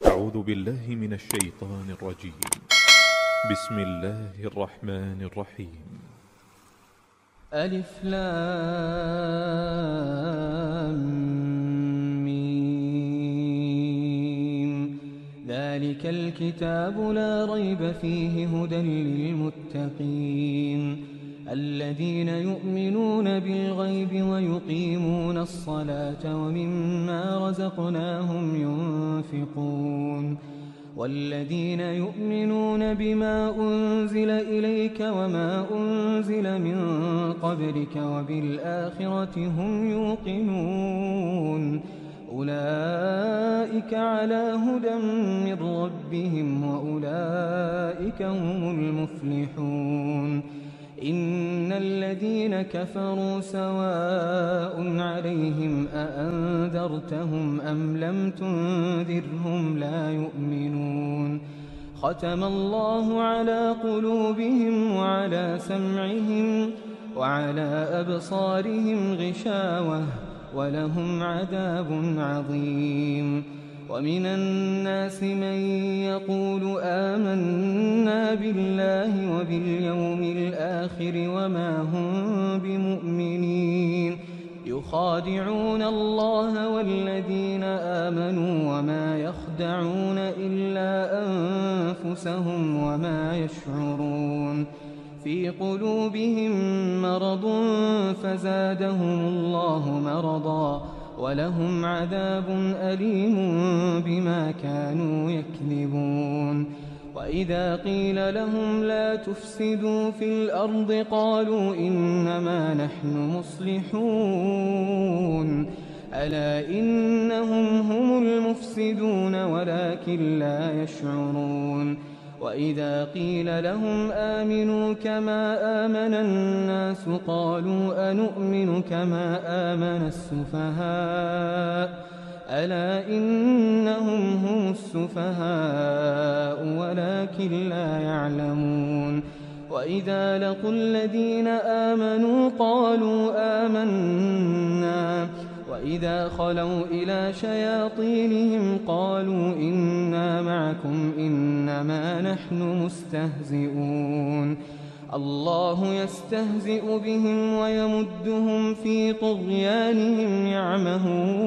أعوذ بالله من الشيطان الرجيم. بسم الله الرحمن الرحيم. ألف لام ميم. ذلك الكتاب لا ريب فيه هدى للمتقين الذين يؤمنون بالغيب ويقيمون الصلاة ومما رزقناهم ينفقون والذين يؤمنون بما أنزل إليك وما أنزل من قبلك وبالآخرة هم يوقنون أولئك على هدى من ربهم وأولئك هم المفلحون إن الذين كفروا سواء عليهم أأنذرتهم أم لم تنذرهم لا يؤمنون ختم الله على قلوبهم وعلى سمعهم وعلى أبصارهم غشاوة ولهم عذاب عظيم ومن الناس من يقول آمنا بالله وباليوم الآخر وما هم بمؤمنين يخادعون الله والذين آمنوا وما يخدعون إلا أنفسهم وما يشعرون في قلوبهم مرض فزادهم الله مرضا ولهم عذاب أليم بما كانوا يكذبون وإذا قيل لهم لا تفسدوا في الأرض قالوا إنما نحن مصلحون ألا إنهم هم المفسدون ولكن لا يشعرون وإذا قيل لهم آمنوا كما آمن الناس قالوا أنؤمن كما آمن السفهاء ألا إنهم هم السفهاء ولكن لا يعلمون وإذا لقوا الذين آمنوا قالوا آمنا وإذا خلوا إلى شياطينهم قالوا إنا معكم إنما نحن مستهزئون الله يستهزئ بهم ويمدهم في طغيانهم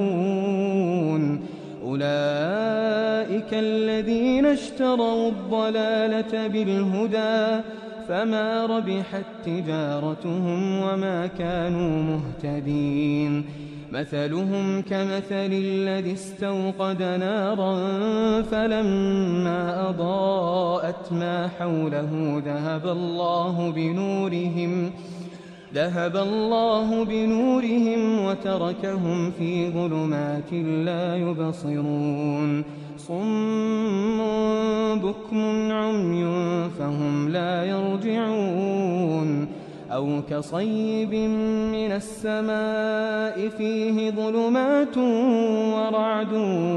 يعمهون أولئك الذين اشتروا الضلالة بالهدى فما ربحت تجارتهم وما كانوا مهتدين مثلهم كمثل الذي استوقد نارا فلما أضاءت ما حوله ذهب الله بنورهم وتركهم في ظلمات لا يبصرون صم بكم عمي فهم لا يرجعون أو كصيب من السماء فيه ظلمات ورعد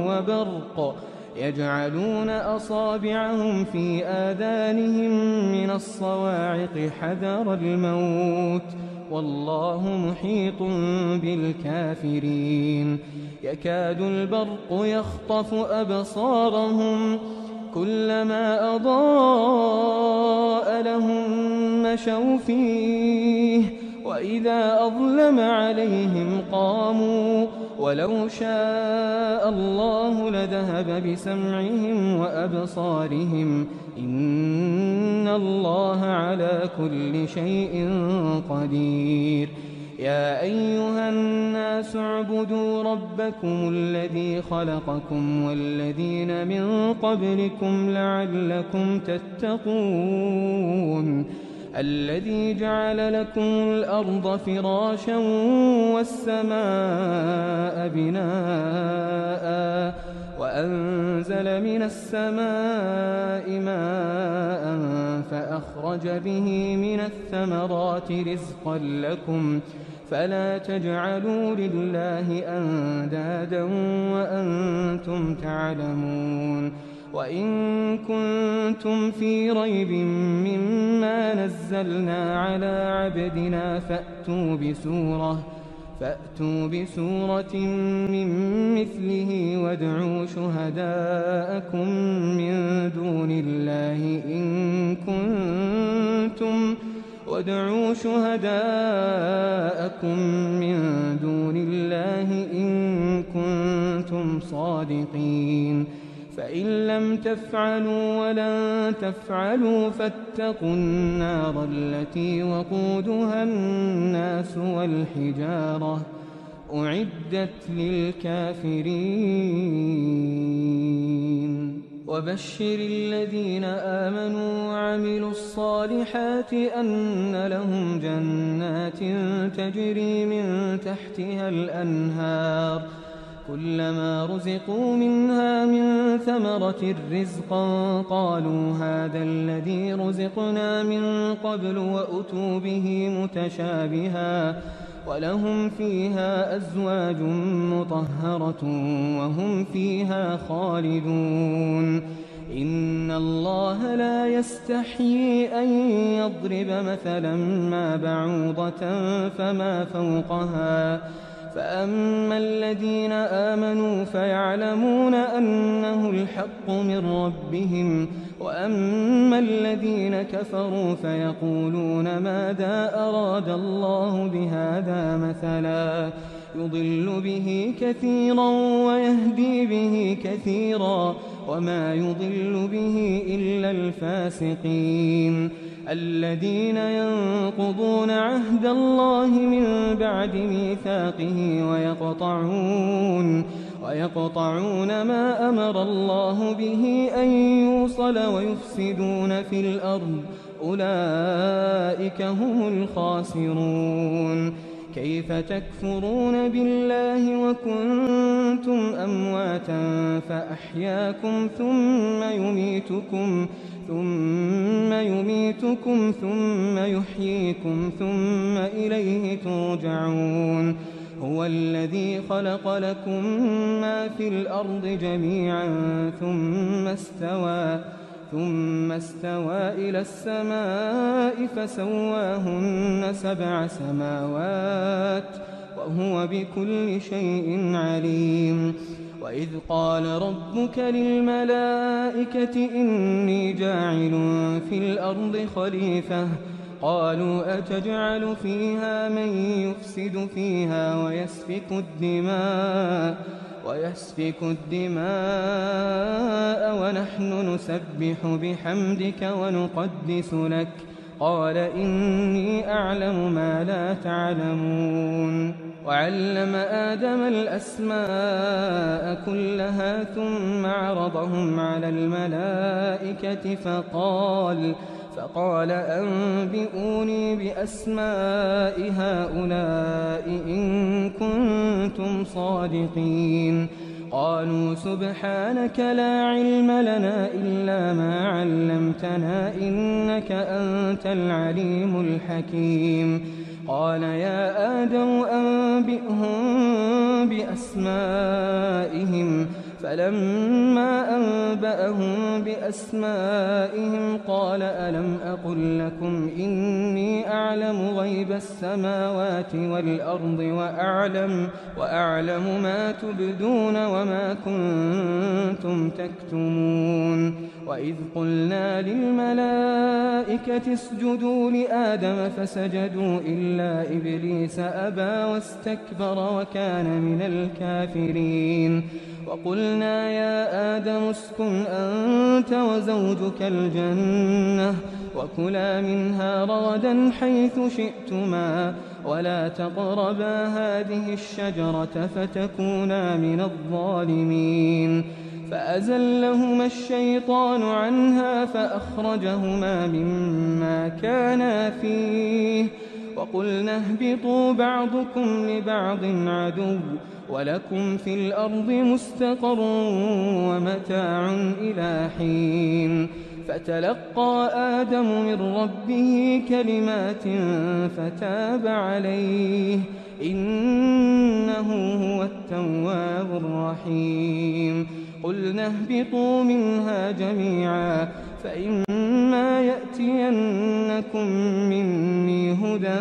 وبرق يجعلون أصابعهم في آذانهم من الصواعق حذر الموت والله محيط بالكافرين يكاد البرق يخطف أبصارهم كلما أضاء لهم مشوا فيه وإذا أظلم عليهم قاموا ولو شاء الله لذهب بسمعهم وأبصارهم إن الله على كل شيء قدير يا أيها الناس اعبدوا ربكم الذي خلقكم والذين من قبلكم لعلكم تتقون الذي جعل لكم الأرض فراشا والسماء بناء وأنزل من السماء ماء فأخرج به من الثمرات رزقا لكم فلا تجعلوا لله أندادا وأنتم تعلمون وإن كنتم في ريب مما نزلنا على عبدنا فأتوا بسورة من مثله وادعوا شهداءكم من دون الله إن كنتم صادقين فإن لم تفعلوا ولن تفعلوا فاتقوا النار التي وقودها الناس والحجارة أعدت للكافرين وبشر الذين آمنوا وعملوا الصالحات أن لهم جنات تجري من تحتها الأنهار كلما رزقوا منها من ثمرة رزقا قالوا هذا الذي رزقنا من قبل وأتوا به متشابها ولهم فيها أزواج مطهرة وهم فيها خالدون إن الله لا يستحيي أن يضرب مثلا ما بعوضة فما فوقها فأما الذين آمنوا فيعلمون أنه الحق من ربهم وأما الذين كفروا فيقولون ماذا أراد الله بهذا مثلا يضل به كثيرا ويهدي به كثيرا وما يضل به إلا الفاسقين الذين ينقضون عهد الله من بعد ميثاقه ويقطعون ما أمر الله به أن يوصل ويفسدون في الأرض أولئك هم الخاسرون كيف تكفرون بالله وكنتم أمواتا فأحياكم ثم يميتكم ثم يحييكم ثم إليه ترجعون هو الذي خلق لكم ما في الأرض جميعا ثم استوى إلى السماء فسواهن 7 سماوات وهو بكل شيء عليم وإذ قال ربك للملائكة إني جاعل في الأرض خليفة قالوا أتجعل فيها من يفسد فيها ويسفك الدماء ونحن نسبح بحمدك ونقدس لك قال إني أعلم ما لا تعلمون وعلم آدم الأسماء كلها ثم عرضهم على الملائكة فقال أنبئوني بأسماء هؤلاء إن كنتم صادقين قالوا سبحانك لا علم لنا إلا ما علمتنا إنك أنت العليم الحكيم قال يا آدم أنبئهم بأسمائهم فلما أنبأهم بأسمائهم قال ألم أقل لكم إني أعلم غيب السماوات والأرض وأعلم ما تبدون وما كنتم تكتمون وإذ قلنا للملائكة اسجدوا لآدم فسجدوا إلا إبليس أبى واستكبر وكان من الكافرين وقلنا يا آدم اسكن أنت وزوجك الجنة وكلا منها رغدا حيث شئتما ولا تقربا هذه الشجرة فتكونا من الظالمين فأزلهما الشيطان عنها فأخرجهما مما كانا فيه وقلنا اهبطوا بعضكم لبعض عدو ولكم في الأرض مستقر ومتاع إلى حين فتلقى آدم من ربه كلمات فتاب عليه إنه هو التواب الرحيم قلنا اهبطوا منها جميعا فإما يأتينكم مني هدى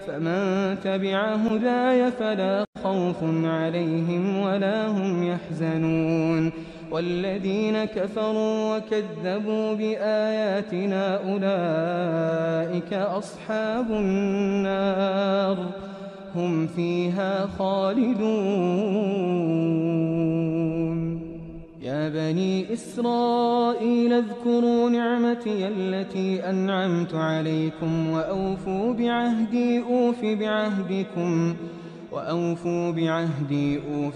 فمن تبع هداي فلا خوف عليهم ولا هم يحزنون والذين كفروا وكذبوا بآياتنا أولئك أصحاب النار هم فيها خالدون يا بني إسرائيل اذكروا نعمتي التي أنعمت عليكم وأوفوا بعهدي أوف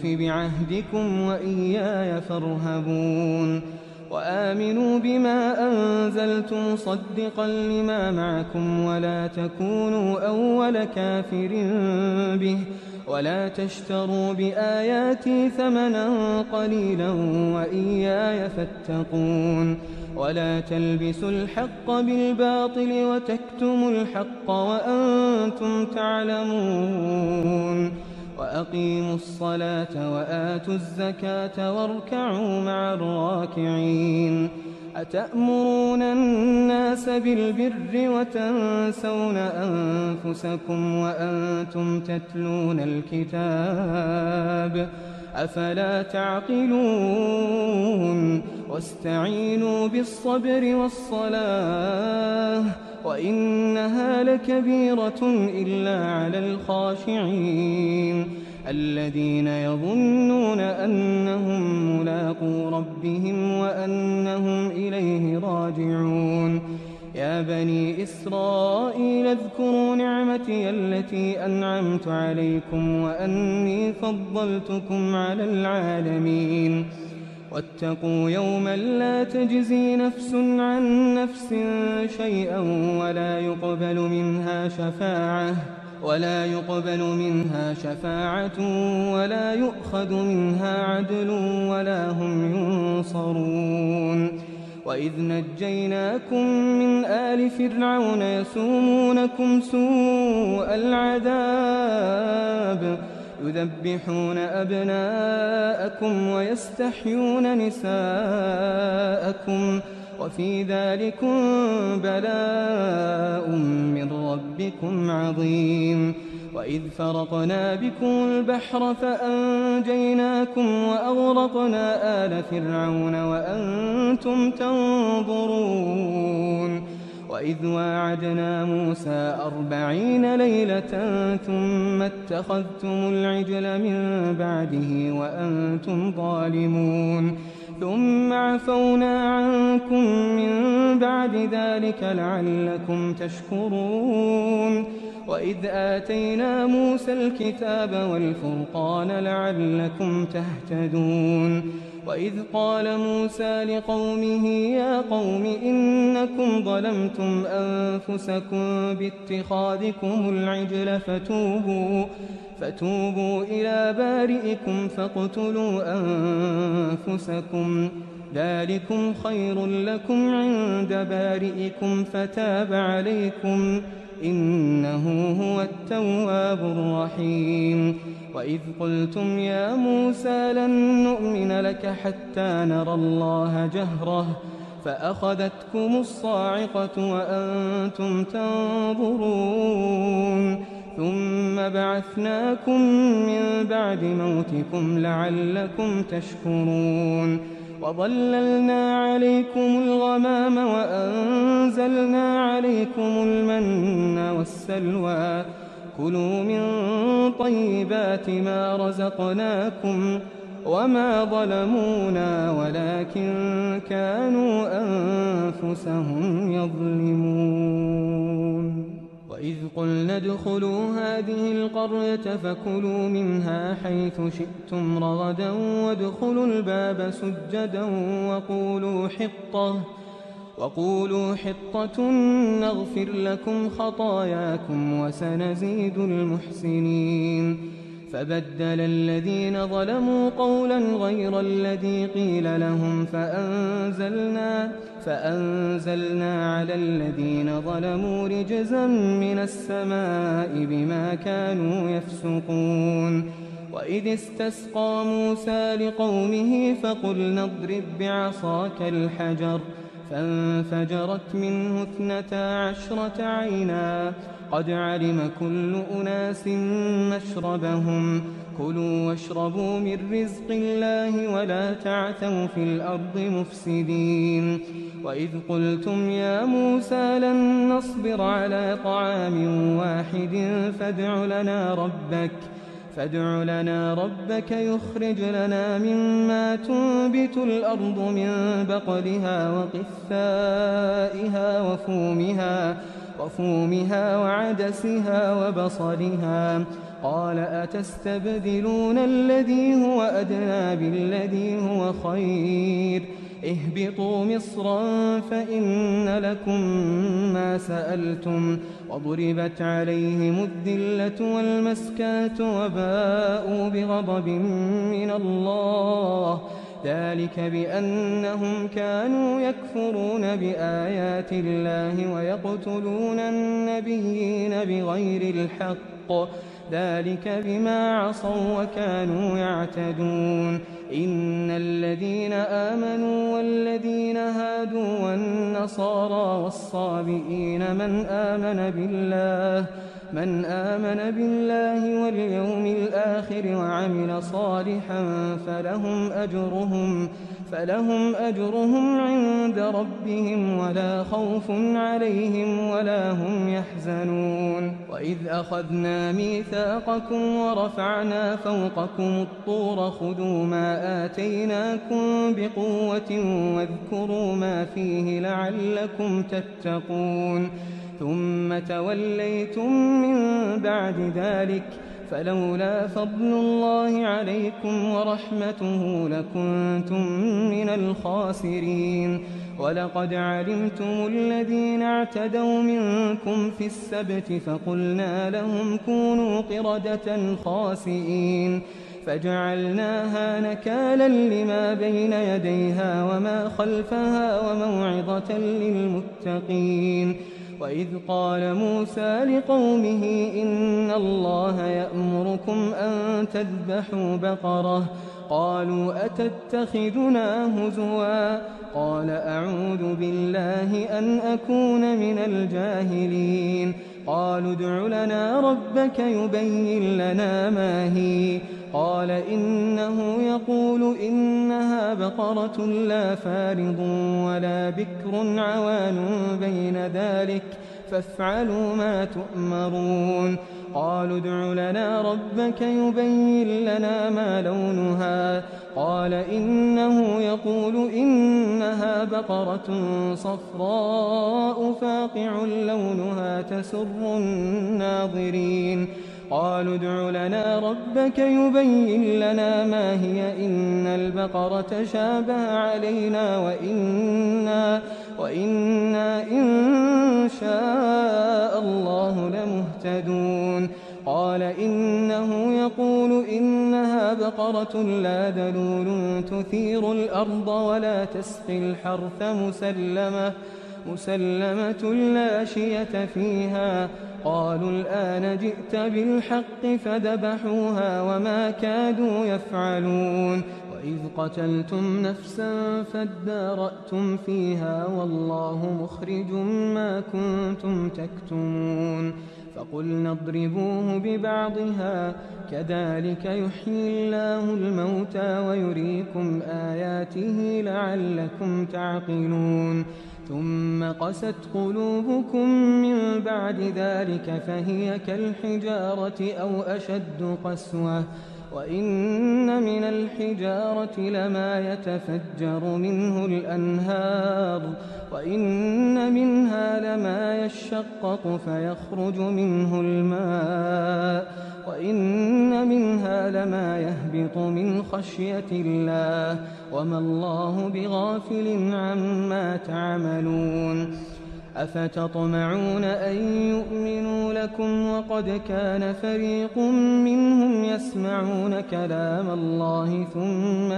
بعهدكم وإياي فارهبون وآمنوا بما أنزلت مصدقا لما معكم ولا تكونوا أول كافر به ولا تشتروا بآياتي ثمنا قليلا وإياي فاتقون ولا تلبسوا الحق بالباطل وتكتموا الحق وأنتم تعلمون وأقيموا الصلاة وآتوا الزكاة واركعوا مع الراكعين أتأمرون الناس بالبر وتنسون أنفسكم وأنتم تتلون الكتاب أفلا تعقلون واستعينوا بالصبر والصلاة وإنها لكبيرة إلا على الخاشعين الذين يظنون أنهم ملاقو ربهم وأنهم إليه راجعون يا بني إسرائيل اذكروا نعمتي التي أنعمت عليكم وأني فضلتكم على العالمين واتقوا يوما لا تجزي نفس عن نفس شيئا ولا يقبل منها شفاعة ولا يؤخذ منها عدل ولا هم ينصرون وإذ نجيناكم من آل فرعون يسومونكم سوء العذاب يذبحون أبناءكم ويستحيون نساءكم وفي ذلكم بلاء من ربكم عظيم وإذ فرقنا بكم البحر فأنجيناكم وأغرقنا آل فرعون وأنتم تنظرون وإذ واعدنا موسى 40 ليلة ثم اتخذتم العجل من بعده وأنتم ظالمون ثم عفونا عنكم من بعد ذلك لعلكم تشكرون وإذ آتينا موسى الكتاب والفرقان لعلكم تهتدون وإذ قال موسى لقومه يا قوم إنكم ظلمتم أنفسكم باتخاذكم العجل فتوبوا إلى بارئكم فاقتلوا أنفسكم ذلكم خير لكم عند بارئكم فتاب عليكم إنه هو التواب الرحيم وإذ قلتم يا موسى لن نؤمن لك حتى نرى الله جهرة فأخذتكم الصاعقة وأنتم تنظرون ثم بعثناكم من بعد موتكم لعلكم تشكرون وظللنا عليكم الغمام وأنزلنا عليكم المن والسلوى كلوا من طيبات ما رزقناكم وما ظلمونا ولكن كانوا أنفسهم يظلمون وإذ قلنا ادخلوا هذه القرية فكلوا منها حيث شئتم رغدا وادخلوا الباب سجدا وقولوا حطة نغفر لكم خطاياكم وسنزيد المحسنين فبدل الذين ظلموا قولا غير الذي قيل لهم فأنزلنا على الذين ظلموا رجزا من السماء بما كانوا يفسقون وإذ استسقى موسى لقومه فقلنا اضرب بعصاك الحجر فانفجرت منه 12 عينا قد علم كل أناس مشربهم كلوا واشربوا من رزق الله ولا تعثوا في الأرض مفسدين وإذ قلتم يا موسى لن نصبر على طعام واحد فادع لنا ربك يخرج لنا مما تنبت الأرض من بقلها وقثائها وفومها وعدسها وبصلها قال أتستبدلون الذي هو أدنى بالذي هو خير اهبطوا مصرا فإن لكم ما سألتم وضربت عليهم الذلة والمسكنة وباءوا بغضب من الله ذلك بأنهم كانوا يكفرون بآيات الله ويقتلون النبيين بغير الحق ذلك بما عصوا وكانوا يعتدون إن الذين آمنوا والذين هادوا والنصارى والصابئين من آمن بالله واليوم الآخر وعمل صالحا فلهم أجرهم عند ربهم ولا خوف عليهم ولا هم يحزنون وإذ أخذنا ميثاقكم ورفعنا فوقكم الطور خذوا ما آتيناكم بقوة واذكروا ما فيه لعلكم تتقون ثم توليتم من بعد ذلك فلولا فضل الله عليكم ورحمته لكنتم من الخاسرين ولقد علمتم الذين اعتدوا منكم في السبت فقلنا لهم كونوا قردة خاسئين فجعلناها نكالا لما بين يديها وما خلفها وموعظة للمتقين وإذ قال موسى لقومه إن الله يأمركم أن تذبحوا بقرة قالوا أتتخذنا هزوا قال أعوذ بالله أن أكون من الجاهلين قالوا ادع لنا ربك يبين لنا ما هي قال إنه يقول إنها بقرة لا فارض ولا بكر عوان بين ذلك فافعلوا ما تؤمرون قالوا ادع لنا ربك يبين لنا ما لونها قال إنه يقول إنها بقرة صفراء فاقع لونها تسر الناظرين قالوا ادع لنا ربك يبين لنا ما هي إن البقرة شابه علينا وإنا إن شاء الله لمهتدون قال إنه يقول إنها بقرة لا ذلول تثير الأرض ولا تسقي الحرث مسلمة لا شية فيها قالوا الآن جئت بالحق فذبحوها وما كادوا يفعلون وإذ قتلتم نفسا فادارأتم فيها والله مخرج ما كنتم تكتمون فقلنا اضربوه ببعضها كذلك يحيي الله الموتى ويريكم آياته لعلكم تعقلون ثم قست قلوبكم من بعد ذلك فهي كالحجارة أو أشد قسوة وإن من الحجارة لما يتفجر منه الأنهار وإن منها لما يشقق فيخرج منه الماء وإن منها لما يهبط من خشية الله وما الله بغافل عما تعملون أفتطمعون أن يؤمنوا لكم وقد كان فريق منهم يسمعون كلام الله ثم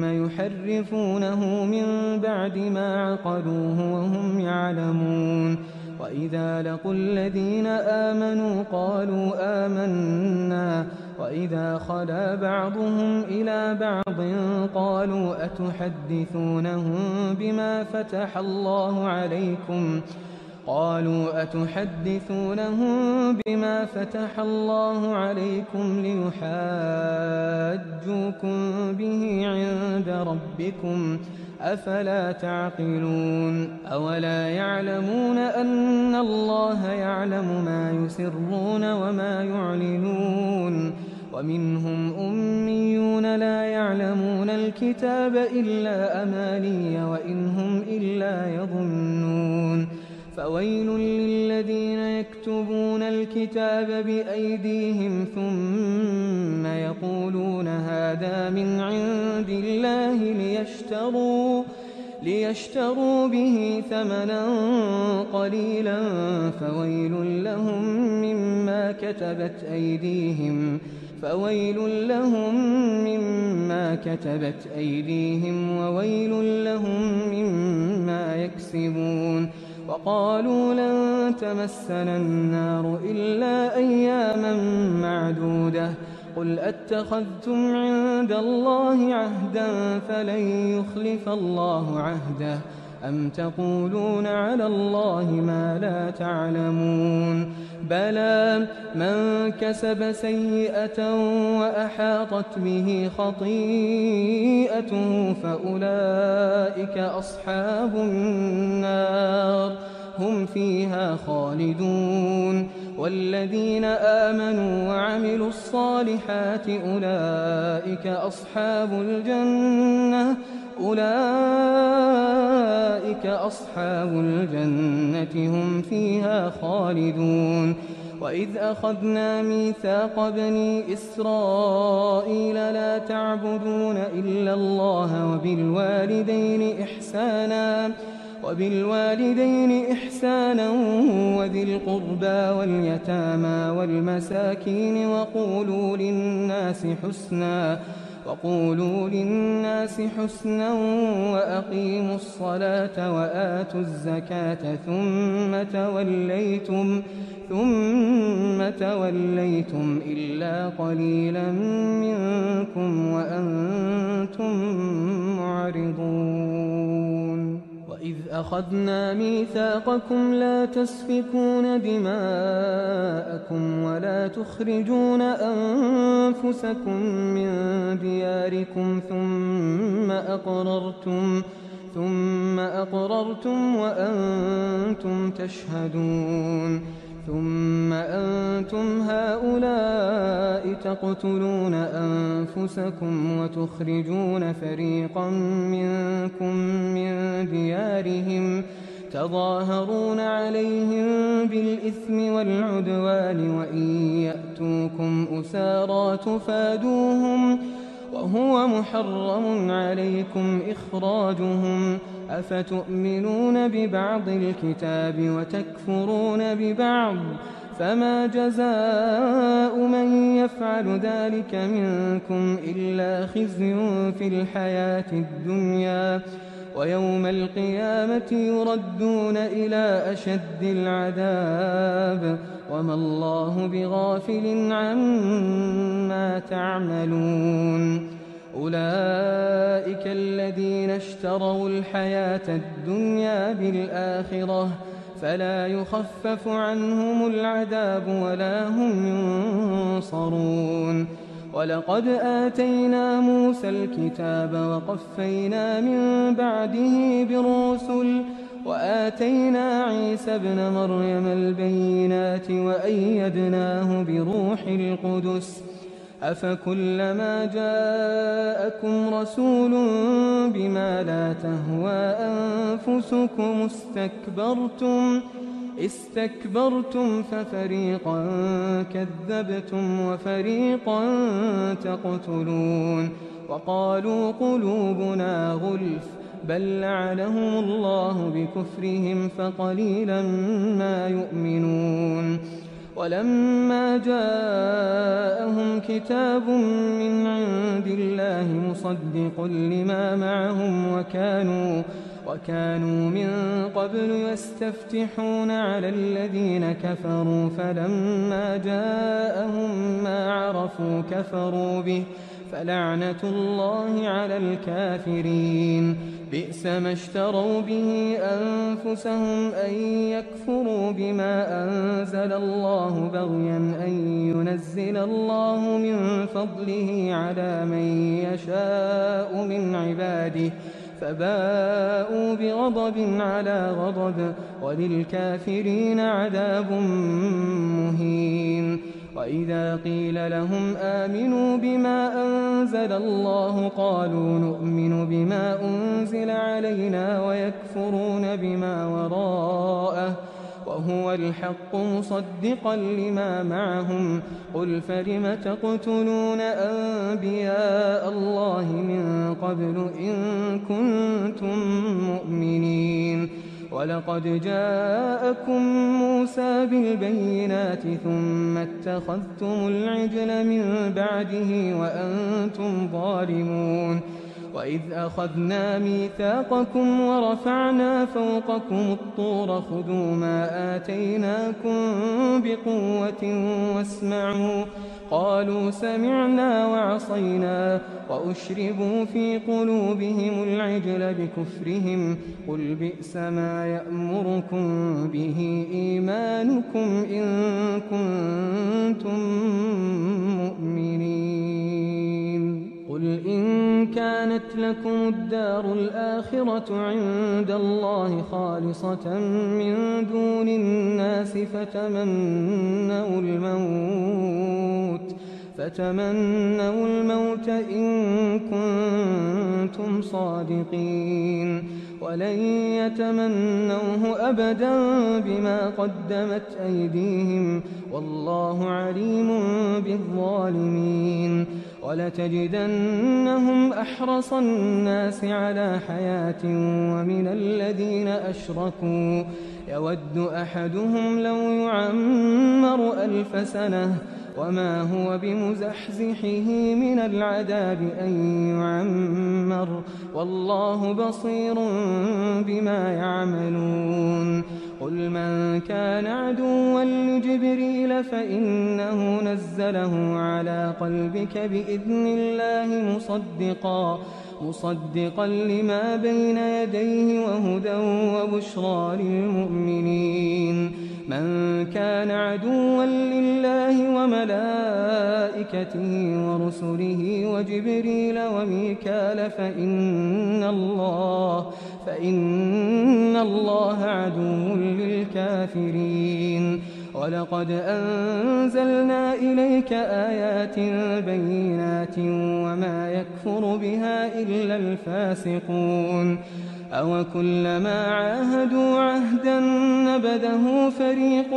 يحرفونه من بعد ما عقلوه وهم يعلمون وإذا لقوا الذين آمنوا قالوا آمنا وإذا خلا بعضهم إلى بعض قالوا أتحدثونهم بما فتح الله عليكم ليحاجوكم به عند ربكم أفلا تعقلون أولا يعلمون أن الله يعلم ما يسرون وما يعلنون ومنهم أميون لا يعلمون الكتاب إلا أماني وإن هم إلا يظنون فويل للذين يكتبون الكتاب بأيديهم ثم يقولون هذا من عند الله ليشتروا به ثمنا قليلا فويل لهم مما كتبت أيديهم وويل لهم مما يكسبون وقالوا لن تمسنا النار إلا أياما معدودة قل أتخذتم عند الله عهدا فلن يخلف الله عهده أم تقولون على الله ما لا تعلمون بلى من كسب سيئة وأحاطت به خطيئته فأولئك أصحاب النار هم فيها خالدون والذين آمنوا وعملوا الصالحات أولئك أصحاب الجنة هم فيها خالدون وإذ أخذنا ميثاق بني إسرائيل لا تعبدون إلا الله وبالوالدين إحسانا وذي القربى واليتامى والمساكين وقولوا للناس حسنا وأقيموا الصلاة وآتوا الزكاة ثم توليتم إلا قليلا منكم وأنتم معرضون وإذ أخذنا ميثاقكم لا تسفكون دماءكم ولا تخرجون أنفسكم من دياركم ثم أقررتم وأنتم تشهدون ثم أنتم هؤلاء تقتلون أنفسكم وتخرجون فريقا منكم من ديارهم تظاهرون عليهم بالإثم والعدوان وإن يأتوكم أسارى تفادوهم وهو محرم عليكم إخراجهم أفتؤمنون ببعض الكتاب وتكفرون ببعض فما جزاء من يفعل ذلك منكم إلا خزي في الحياة الدنيا ويوم القيامة يردون إلى أشد العذاب وما الله بغافل عما تعملون أولئك الذين اشتروا الحياة الدنيا بالآخرة فلا يخفف عنهم العذاب ولا هم ينصرون ولقد آتينا موسى الكتاب وقفينا من بعده بالرسل وآتينا عيسى ابن مريم البينات وأيدناه بروح القدس أفكلما جاءكم رسول بما لا تهوى أنفسكم استكبرتم ففريقا كذبتم وفريقا تقتلون وقالوا قلوبنا غلف بل لعنهم الله بكفرهم فقليلا ما يؤمنون ولما جاءهم كتاب من عند الله مصدق لما معهم وكانوا من قبل يستفتحون على الذين كفروا فلما جاءهم ما عرفوا كفروا به فلعنة الله على الكافرين. بئس ما اشتروا به أنفسهم أن يكفروا بما أنزل الله بغيا أن ينزل الله من فضله على من يشاء من عباده فباءوا بغضب على غضب وللكافرين عذاب مهين. وإذا قيل لهم آمنوا بما أنزل الله قالوا نؤمن بما أنزل علينا ويكفرون بما وراءه وهو الحق مصدقا لما معهم قل فلم تقتلون أنبياء الله من قبل إن كنتم مؤمنين. ولقد جاءكم موسى بالبينات ثم اتخذتم العجل من بعده وأنتم ظالمون. وإذ أخذنا ميثاقكم ورفعنا فوقكم الطور خذوا ما آتيناكم بقوة واسمعوا قالوا سمعنا وعصينا وأشربوا في قلوبهم العجل بكفرهم قل بئس ما يأمركم به إيمانكم إن كنتم مؤمنين. قل إن كانت لكم الدار الآخرة عند الله خالصة من دون الناس فتمنوا الموت إن كنتم صادقين ولن يتمنوه أبدا بما قدمت أيديهم والله عليم بالظالمين. ولتجدنهم أحرص الناس على حياة ومن الذين أشركوا يود أحدهم لو يعمر 1000 سنة وما هو بمزحزحه من العذاب أن يعمر والله بصير بما يعملون. قل من كان عدوا لجبريل فإنه نزله على قلبك بإذن الله مصدقا لما بين يديه وهدى وبشرى للمؤمنين. من كان عدوا لله وملائكته ورسله وجبريل وميكال فإن الله عدو للكافرين. ولقد أنزلنا إليك آيات بينات وما يكفر بها إلا الفاسقون. أو كلما عاهدوا عهدا نبذه فريق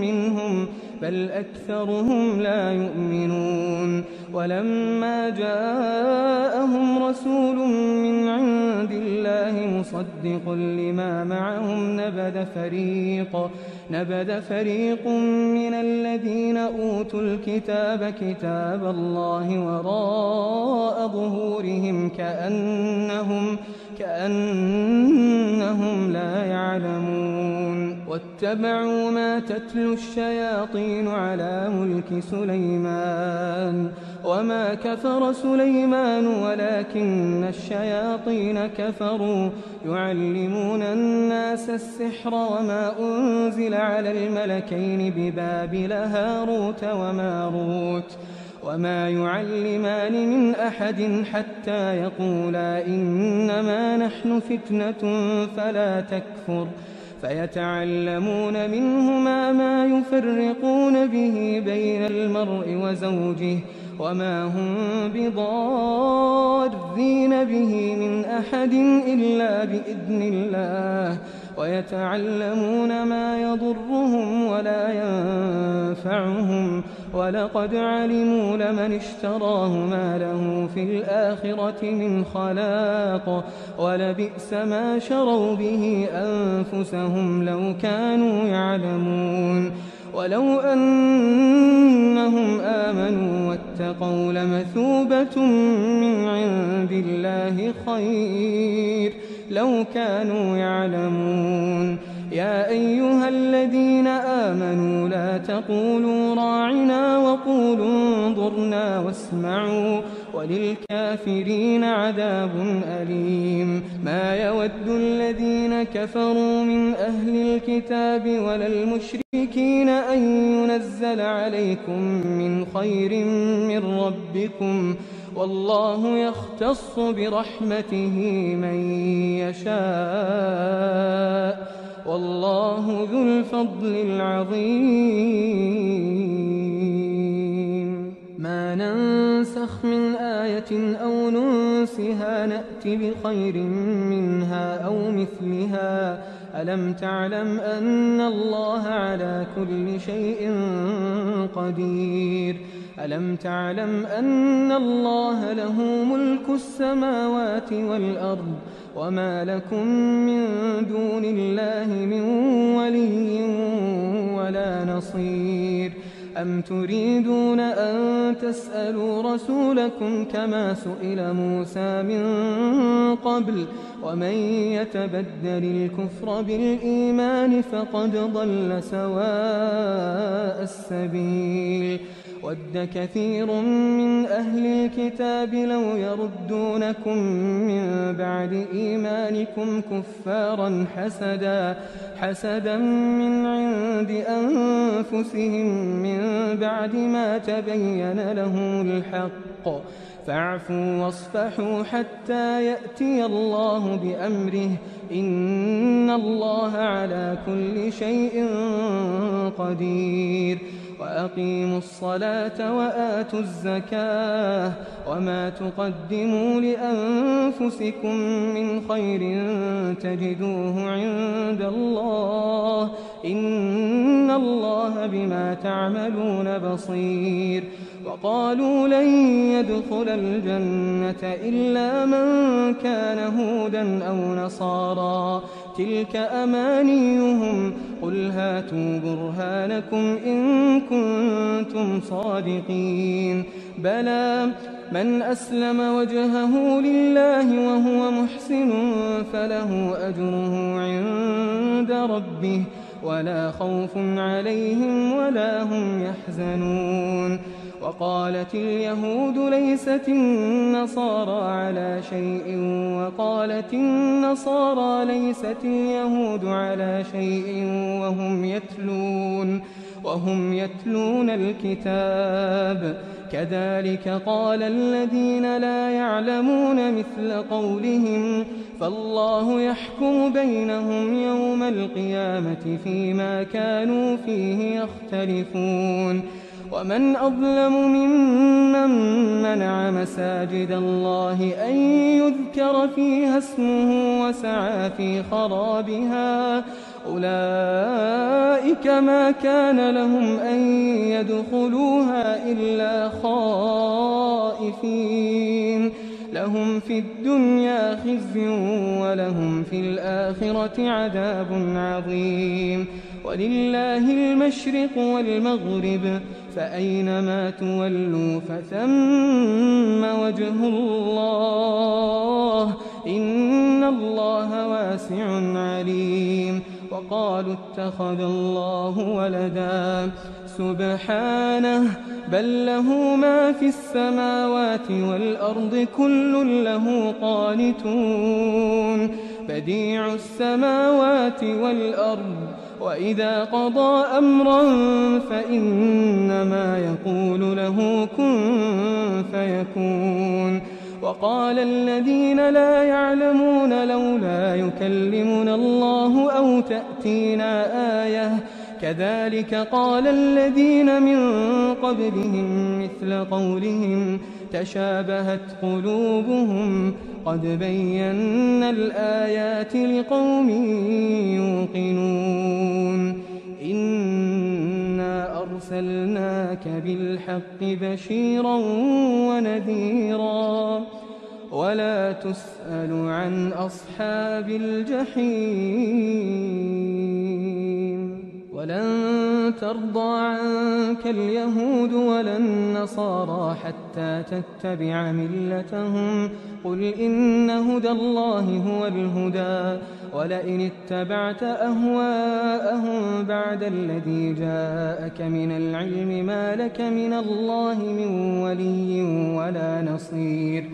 منهم بل أكثرهم لا يؤمنون. ولما جاءهم رسول من عند الله مصدق لما معهم نبذ فريق من الذين أوتوا الكتاب كتاب الله وراء ظهورهم كأنهم لا يعلمون. واتبعوا ما تتلو الشياطين على ملك سليمان وما كفر سليمان ولكن الشياطين كفروا يعلمون الناس السحر وما أنزل على الملكين ببابل هاروت وماروت وما يعلمان من أحد حتى يقولا إنما نحن فتنة فلا تكفر فيتعلمون منهما ما يفرقون به بين المرء وزوجه وما هم بضارين به من أحد إلا بإذن الله ويتعلمون ما يضرهم ولا ينفعهم ولقد علموا لمن اشتراه ما له في الآخرة من خلاق ولبئس ما شروا به أنفسهم لو كانوا يعلمون. ولو أنهم آمنوا واتقوا لمثوبة من عند الله خير لو كانوا يعلمون. يا أيها الذين آمنوا لا تقولوا راعنا وقولوا انظرنا واسمعوا وللكافرين عذاب أليم. ما يود الذين كفروا من أهل الكتاب ولا المشركين أن ينزل عليكم من خير من ربكم، والله يختص برحمته من يشاء، والله ذو الفضل العظيم. ما ننسخ من آية أو ننسها نأت بخير منها أو مثلها. ألم تعلم أن الله على كل شيء قدير؟ ألم تعلم أن الله له ملك السماوات والأرض وما لكم من دون الله من ولي ولا نصير؟ أم تريدون أن تسألوا رسولكم كما سئل موسى من قبل؟ ومن يتبدل الكفر بالإيمان فقد ضل سواء السبيل. ود كثير من أهل الكتاب لو يردونكم من بعد إيمانكم كفارا حسدا من عند أنفسهم من بعد ما تبين لهم الحق، فاعفوا واصفحوا حتى يأتي الله بأمره، إن الله على كل شيء قدير. وأقيموا الصلاة وآتوا الزكاة وما تقدموا لأنفسكم من خير تجدوه عند الله، إن الله بما تعملون بصير. وقالوا لن يدخل الجنة إلا من كان هودا أو نصارى، تلك أمانيهم، قل هاتوا برهانكم إن كنتم صادقين. بلى من أسلم وجهه لله وهو محسن فله أجره عند ربه ولا خوف عليهم ولا هم يحزنون. وقالت اليهود ليست النصارى على شيء وقالت النصارى ليست اليهود على شيء وهم يتلون الكتاب، كذلك قال الذين لا يعلمون مثل قولهم، فالله يحكم بينهم يوم القيامة فيما كانوا فيه يختلفون. ومن أظلم ممن منع مساجد الله أن يذكر فيها اسمه وسعى في خرابها، أولئك ما كان لهم أن يدخلوها إلا خائفين، لهم في الدنيا خزي ولهم في الآخرة عذاب عظيم. ولله المشرق والمغرب، فأينما تولوا فثم وجه الله، إن الله واسع عليم. وقالوا اتخذ الله ولدا، سبحانه، بل له ما في السماوات والأرض كل له قانتون، بديع السماوات والأرض، وإذا قضى أمرا فإنما يقول له كن فيكون. وقال الذين لا يعلمون لولا يكلمنا الله أو تأتينا آية، كذلك قال الذين من قبلهم مثل قولهم تشابهت قلوبهم، قد بينا الآيات لقوم يوقنون. إنا أرسلناك بالحق بشيرا ونذيرا، ولا تسأل عن أصحاب الجحيم. ولن ترضى عنك اليهود ولا النصارى حتى تتبع ملتهم قل إن هدى الله هو الهدى ولئن اتبعت أهواءهم بعد الذي جاءك من العلم ما لك من الله من ولي ولا نصير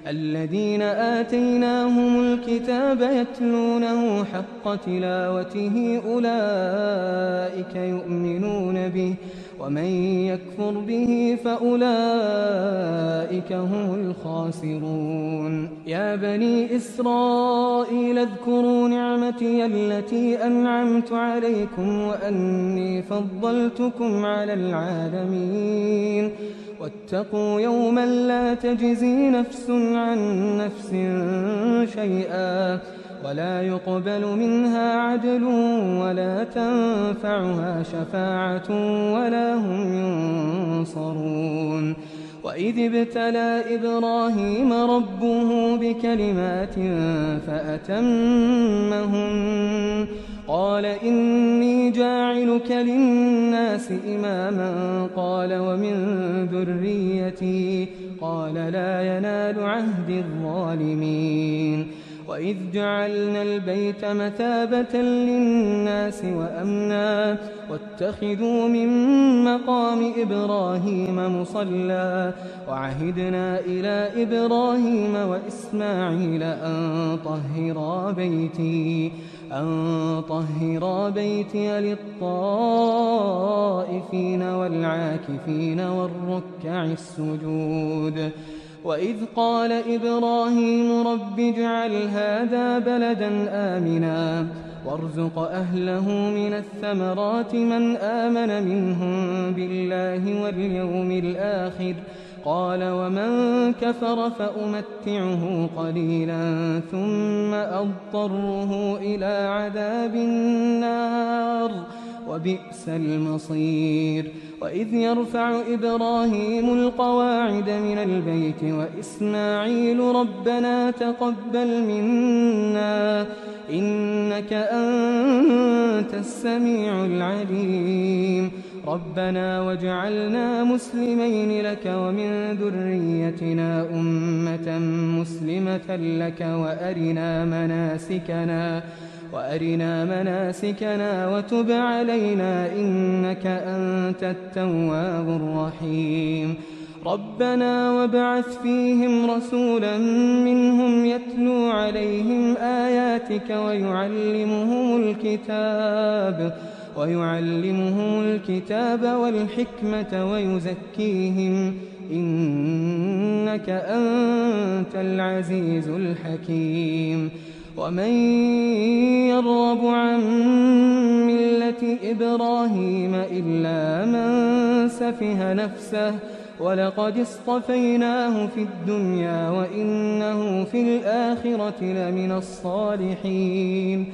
الذين آتيناهم الكتاب يتلونه حق تلاوته أولئك يؤمنون به ومن يكفر به فأولئك هم الخاسرون يا بني إسرائيل اذكروا نعمتي التي أنعمت عليكم وأني فضلتكم على العالمين واتقوا يوما لا تجزي نفس عن نفس شيئا ولا يقبل منها عدل ولا تنفعها شفاعة ولا هم ينصرون وإذ ابتلى إبراهيم ربه بكلمات فأتمهن قال إني جاعلك للناس إماما قال ومن ذريتي قال لا ينال عهد الظالمين وإذ جعلنا البيت مثابة للناس وأمنا واتخذوا من مقام إبراهيم مصلى وعهدنا إلى إبراهيم وإسماعيل أن طهرا بيتي للطائفين والعاكفين والركع السجود وإذ قال إبراهيم رب اجعل هذا بلدا آمنا وارزق أهله من الثمرات من آمن منهم بالله واليوم الآخر قال ومن كفر فأمتعه قليلا ثم أضطره إلى عذاب النار وبئس المصير وإذ يرفع إبراهيم القواعد من البيت وإسماعيل ربنا تقبل منا إنك أنت السميع العليم ربنا واجعلنا مسلمين لك ومن ذريتنا أمة مسلمة لك وأرنا مناسكنا وتب علينا إنك أنت التواب الرحيم ربنا وابعث فيهم رسولا منهم يتلو عليهم آياتك ويعلمهم الكتاب والحكمة ويزكيهم إنك أنت العزيز الحكيم ومن يرغب عن ملة إبراهيم إلا من سفه نفسه ولقد اصطفيناه في الدنيا وإنه في الآخرة لمن الصالحين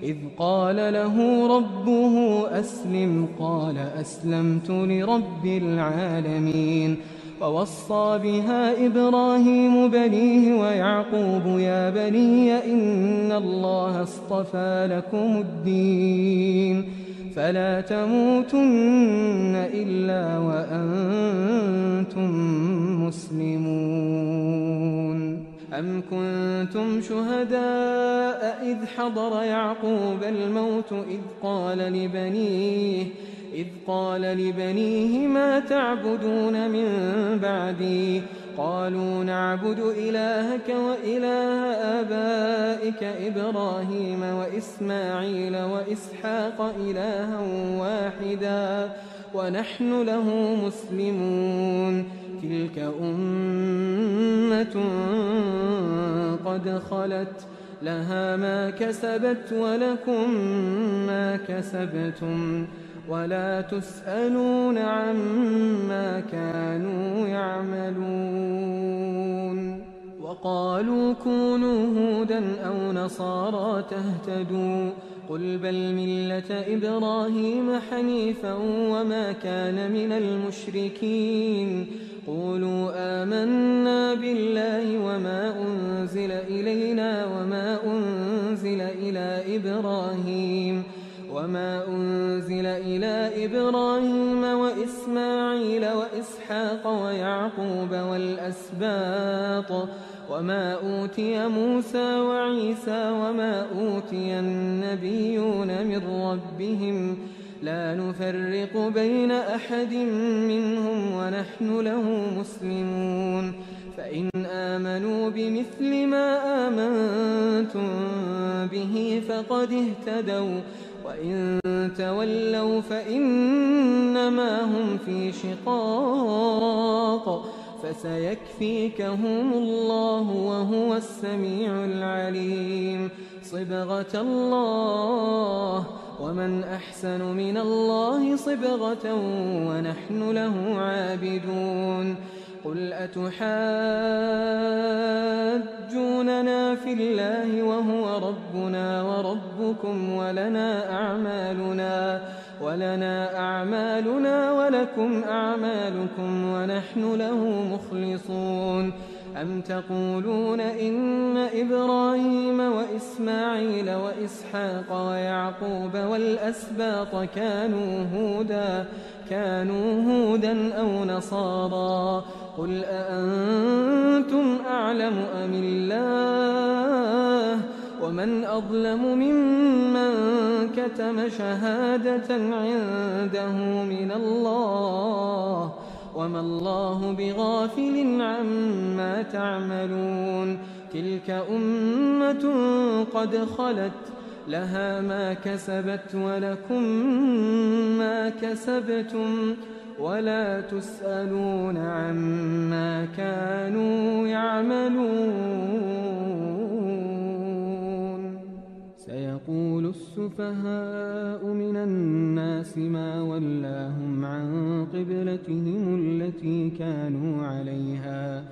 إذ قال له ربه أسلم قال أسلمت لرب العالمين ووصى بها إبراهيم بنيه ويعقوب يا بني إن الله اصطفى لكم الدين فلا تموتن إلا وأنتم مسلمون أم كنتم شهداء إذ حضر يعقوب الموت إذ قال لبنيه ما تعبدون من بعدي قالوا نعبد إلهك وإله آبائك إبراهيم وإسماعيل وإسحاق إلها واحدا ونحن له مسلمون تلك أمة قد خلت لها ما كسبت ولكم ما كسبتم ولا تسألون عما كانوا يعملون وقالوا كونوا هودا أو نصارى تهتدوا قل بل ملة إبراهيم حنيفا وما كان من المشركين قولوا آمنا بالله وما أنزل إلينا وما أنزل إلى إبراهيم وما أنزل إلى إبراهيم وإسماعيل وإسحاق ويعقوب والأسباط وما أوتي موسى وعيسى وما أوتي النبيون من ربهم لا نفرق بين أحد منهم ونحن له مسلمون فإن آمنوا بمثل ما آمنتم به فقد اهتدوا وإن تولوا فإنما هم في شقاق فسيكفيكهم الله وهو السميع العليم صبغة الله ومن أحسن من الله صبغة ونحن له عابدون قل أتحاجوننا في الله وهو ربنا وربكم ولنا أعمالنا ولكم أعمالكم ونحن له مخلصون أم تقولون إن إبراهيم وإسماعيل وإسحاق ويعقوب والأسباط كانوا هودا أو نصارى قل أأنتم أعلم أم الله ومن أظلم ممن كتم شهادة عنده من الله وما الله بغافل عما تعملون تلك أمة قد خلت لها ما كسبت ولكم ما كسبتم ولا تسألون عما كانوا يعملون سيقول السفهاء من الناس ما ولاهم عن قبلتهم التي كانوا عليها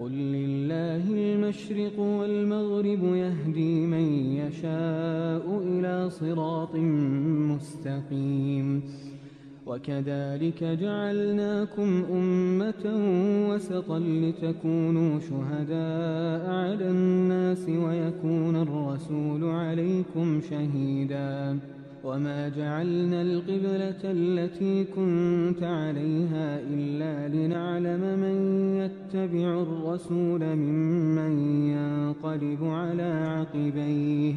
قل لله المشرق والمغرب يهدي من يشاء إلى صراط مستقيم وكذلك جعلناكم أمة وسطا لتكونوا شهداء على الناس ويكون الرسول عليكم شهيدا وما جعلنا القبلة التي كنت عليها إلا لنعلم من يتبع الرسول ممن ينقلب على عقبيه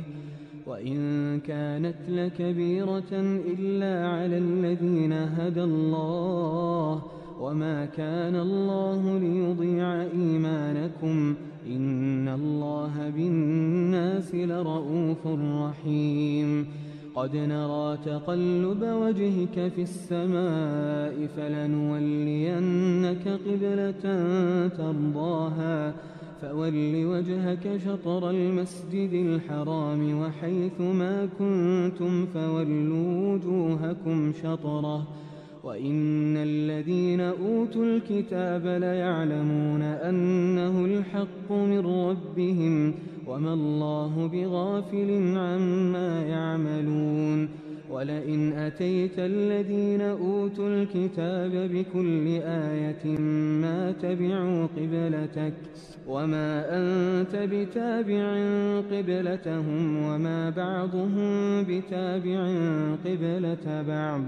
وإن كانت لكبيرة إلا على الذين هدى الله وما كان الله ليضيع إيمانكم إن الله بالناس لرؤوف رحيم قد نرى تقلب وجهك في السماء فلنولينك قبلة ترضاها فول وجهك شطر المسجد الحرام وحيث ما كنتم فولوا وجوهكم شطره وإن الذين أوتوا الكتاب ليعلمون أنه الحق من ربهم وما الله بغافل عما يعملون ولئن أتيت الذين أوتوا الكتاب بكل آية ما تبعوا قبلتك وما أنت بتابع قبلتهم وما بعضهم بتابع قبلة بعض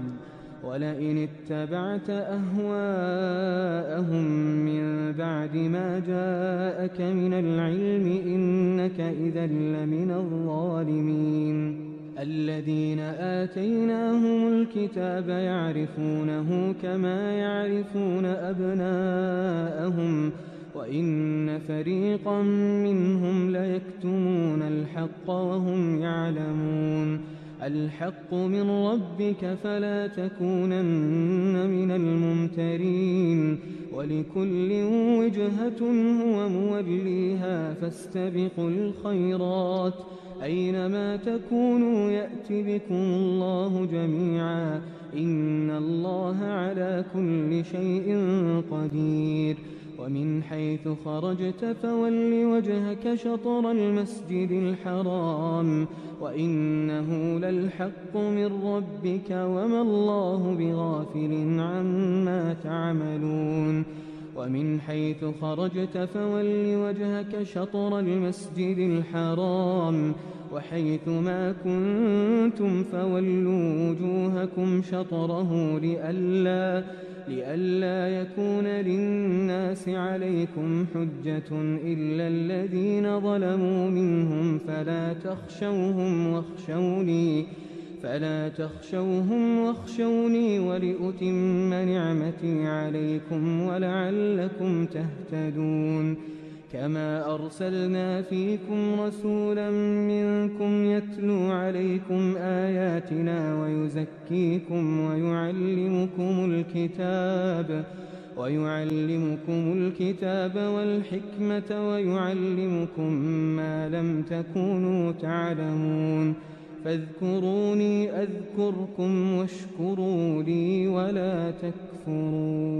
ولئن اتبعت أهواءهم من بعد ما جاءك من العلم إنك إذا لمن الظالمين الذين آتيناهم الكتاب يعرفونه كما يعرفون أبناءهم وإن فريقا منهم ليكتمون الحق وهم يعلمون الحق من ربك فلا تكونن من الممترين ولكل وجهة هو موليها فاستبقوا الخيرات أينما تكونوا يأت بكم الله جميعا إن الله على كل شيء قدير ومن حيث خرجت فول وجهك شطر المسجد الحرام وإنه للحق من ربك وما الله بغافل عما تعملون ومن حيث خرجت فول وجهك شطر المسجد الحرام وحيث ما كنتم فولوا وجوهكم شطره لئلا يكون للناس عليكم حجة إلا الذين ظلموا منهم فلا تخشوهم واخشوني ولأتم نعمتي عليكم ولعلكم تهتدون كما أرسلنا فيكم رسولا منكم يتلو عليكم آياتنا ويزكيكم ويعلمكم الكتاب والحكمة ويعلمكم ما لم تكونوا تعلمون فاذكروني أذكركم واشكروا لي ولا تكفرون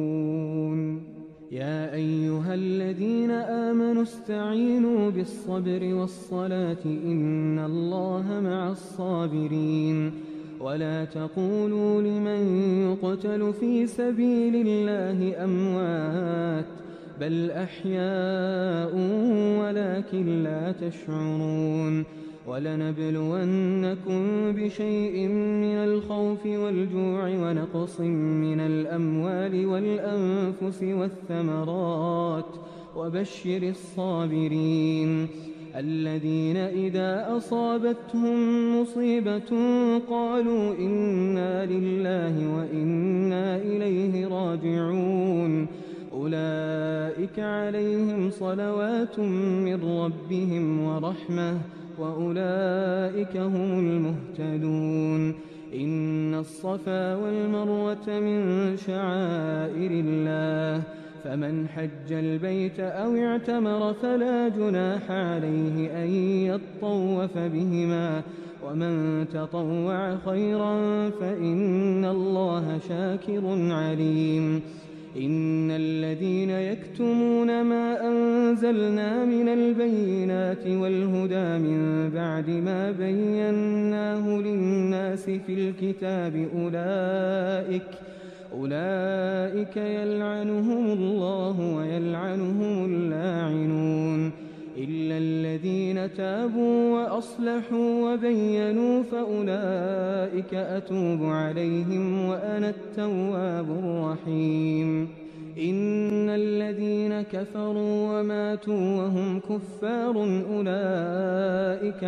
يا أيها الذين آمنوا استعينوا بالصبر والصلاة إن الله مع الصابرين ولا تقولوا لمن يقتل في سبيل الله أموات بل أحياء ولكن لا تشعرون ولنبلونكم بشيء من الخوف والجوع ونقص من الأموال والأنفس والثمرات وبشر الصابرين الذين إذا أصابتهم مصيبة قالوا إنا لله وإنا إليه راجعون أولئك عليهم صلوات من ربهم ورحمة وأولئك هم المهتدون إن الصفا والمروة من شعائر الله فمن حج البيت أو اعتمر فلا جناح عليه أن يطوف بهما ومن تطوع خيرا فإن الله شاكر عليم إن الذين يكتمون ما أنزلنا من البينات والهدى من بعد ما بيناه للناس في الكتاب أولئك يلعنهم الله ويلعنهم اللاعنون إلا الذين تابوا وأصلحوا وبينوا فأولئك أتوب عليهم وأنا التواب الرحيم إن الذين كفروا وماتوا وهم كفار أولئك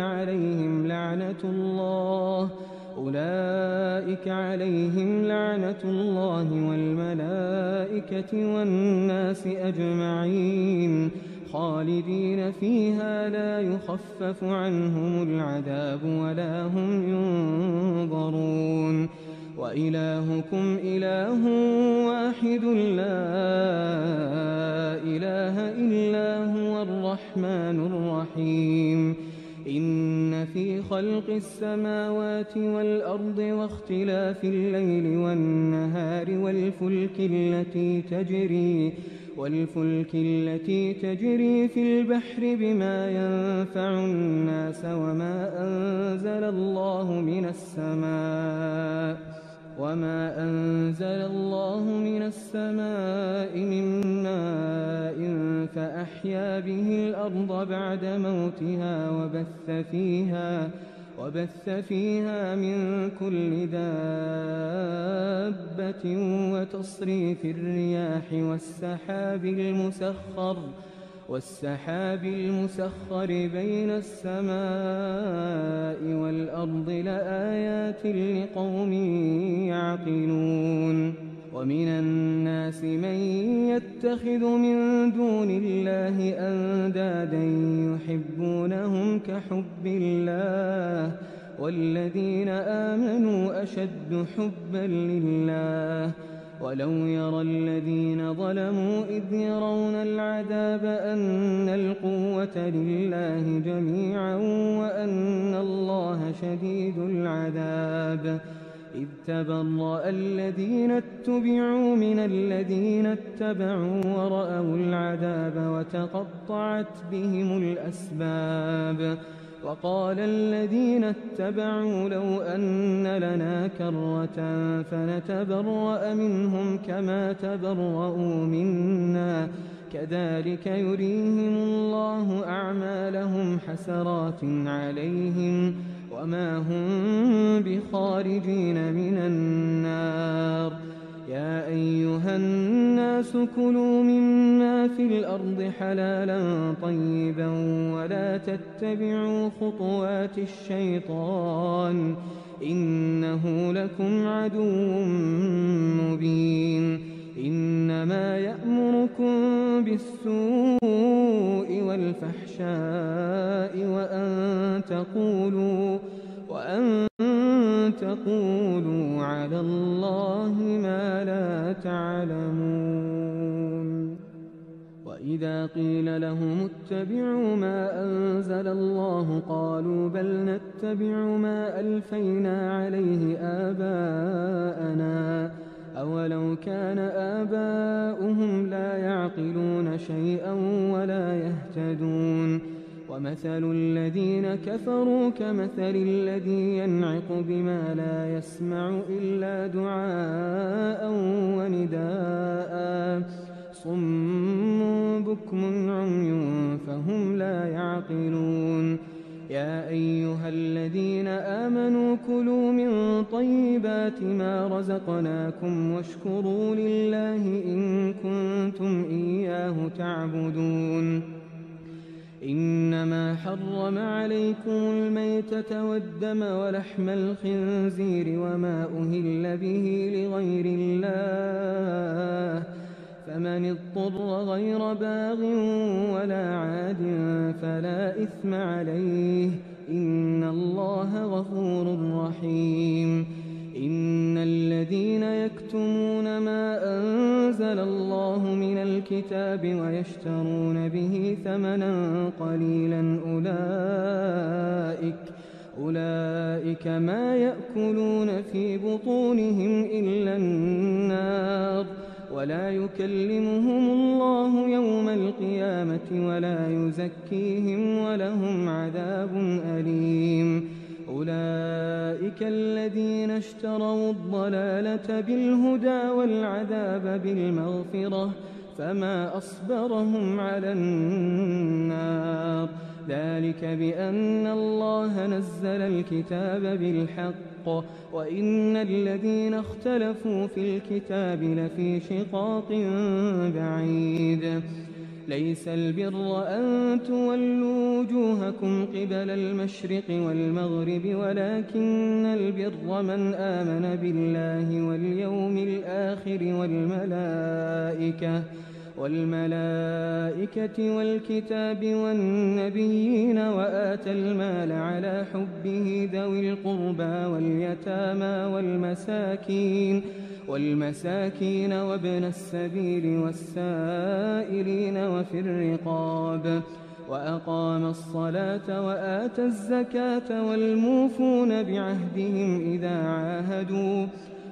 عليهم لعنة الله والملائكة والناس أجمعين خالدين فيها لا يخفف عنهم العذاب ولا هم ينظرون وإلهكم إله واحد لا إله إلا هو الرحمن الرحيم إن في خلق السماوات والأرض واختلاف الليل والنهار والفلك التي تجري في البحر بما ينفع الناس وما أنزل الله من السماء من ماء فأحيا به الأرض بعد موتها وبث فيها من كل دابة وتصريف الرياح والسحاب المسخر بين السماء والأرض لآيات لقوم يعقلون ومن الناس من يتخذ من دون الله أندادا يحبونهم كحب الله والذين آمنوا أشد حبا لله ولو يرى الذين ظلموا إذ يرون العذاب أن القوة لله جميعا وأن الله شديد العذاب إذ تبرأ الذين اتبعوا من الذين اتبعوا ورأوا العذاب وتقطعت بهم الأسباب وقال الذين اتبعوا لو أن لنا كرة فنتبرأ منهم كما تبرؤوا منا كذلك يريهم الله أعمالهم حسرات عليهم وما هم بخارجين من النار. يا أيها الناس كلوا مما في الأرض حلالا طيبا ولا تتبعوا خطوات الشيطان إنه لكم عدو مبين. إنما يأمركم بالسوء والفحشاء وأن تقولوا على الله ما لا تعلمون. وإذا قيل لهم اتبعوا ما أنزل الله قالوا بل نتبع ما ألفينا عليه آباءنا أولو كان آباؤهم لا يعقلون شيئا ولا يهتدون. ومثل الذين كفروا كمثل الذي ينعق بما لا يسمع إلا دعاء ونداء صم بكم عمي فهم لا يعقلون. يا أيها الذين آمنوا كلوا من طيبات ما رزقناكم واشكروا لله إن كنتم إياه تعبدون. إنما حرم عليكم الميتة والدم ولحم الخنزير وما أهل به لغير الله فمن اضطر غير باغ ولا عاد فلا إثم عليه إن الله غفور رحيم. إن الذين يكتمون ما أنزل الله من الكتاب ويشترون به ثمنا قليلا أولئك ما يأكلون في بطونهم إلا النار ولا يكلمهم الله يوم القيامة ولا يزكيهم ولهم عذاب أليم. أولئك الذين اشتروا الضلالة بالهدى والعذاب بالمغفرة فما أصبرهم على النار. ذلك بأن الله نزل الكتاب بالحق وإن الذين اختلفوا في الكتاب لفي شقاق بعيد. ليس البر أن تولوا وجوهكم قبل المشرق والمغرب ولكن البر من آمن بالله واليوم الآخر والملائكة والكتاب والنبيين وآتى المال على حبه ذوي القربى واليتامى والمساكين وابن السبيل والسائلين وفي الرقاب وأقام الصلاة وآتى الزكاة والموفون بعهدهم إذا عاهدوا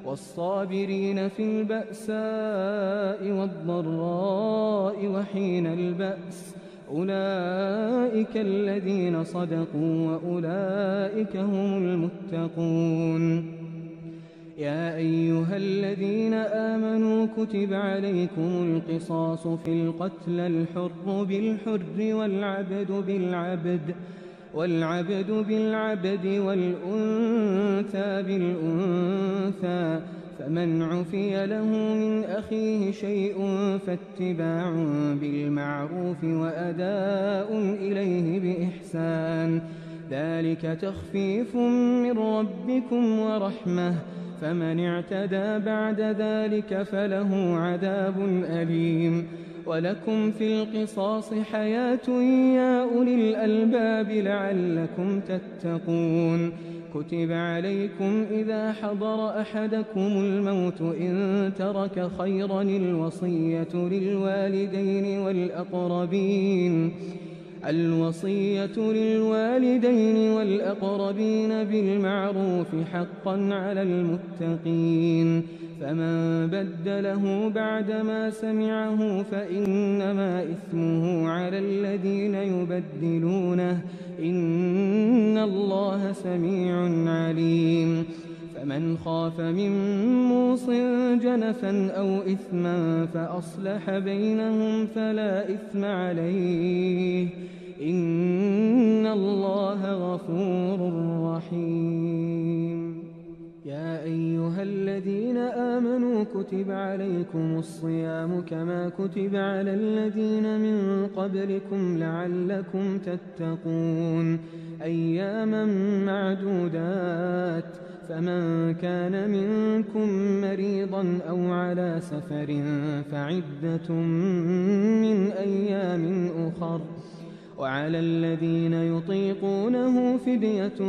والصابرين في البأساء والضراء وحين البأس أولئك الذين صدقوا وأولئك هم المتقون. يا أيها الذين آمنوا كتب عليكم القصاص في القتلى الحر بالحر والعبد بالعبد والأنثى بالأنثى فمن عفي له من أخيه شيء فاتباع بالمعروف وأداء إليه بإحسان ذلك تخفيف من ربكم ورحمة فمن اعتدى بعد ذلك فله عذاب أليم. ولكم في القصاص حياة يا أولي الألباب لعلكم تتقون. كتب عليكم إذا حضر أحدكم الموت إن ترك خيرا الوصية للوالدين والأقربين بالمعروف حقا على المتقين. فمن بدله بعدما سمعه فإنما إثمه على الذين يبدلونه إن الله سميع عليم. فمن خاف من موص جنفا أو إثما فأصلح بينهم فلا إثم عليه إن الله غفور رحيم. يا أيها الذين آمنوا كتب عليكم الصيام كما كتب على الذين من قبلكم لعلكم تتقون أياما معدودات فمن كان منكم مريضا أو على سفر فعدة من أيام أخر وعلى الذين يطيقونه فدية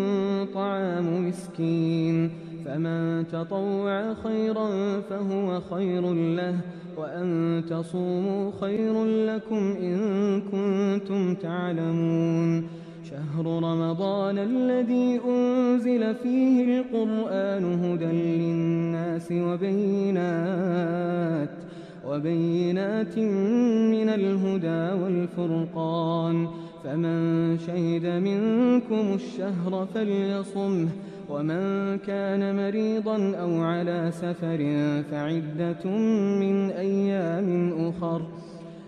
طعام مسكين فمن تطوع خيرا فهو خير له وأن تصوموا خير لكم إن كنتم تعلمون. شهر رمضان الذي أنزل فيه القرآن هدى للناس وبينات من الهدى والفرقان فمن شهد منكم الشهر فليصمه ومن كان مريضا أو على سفر فعدة من أيام أخر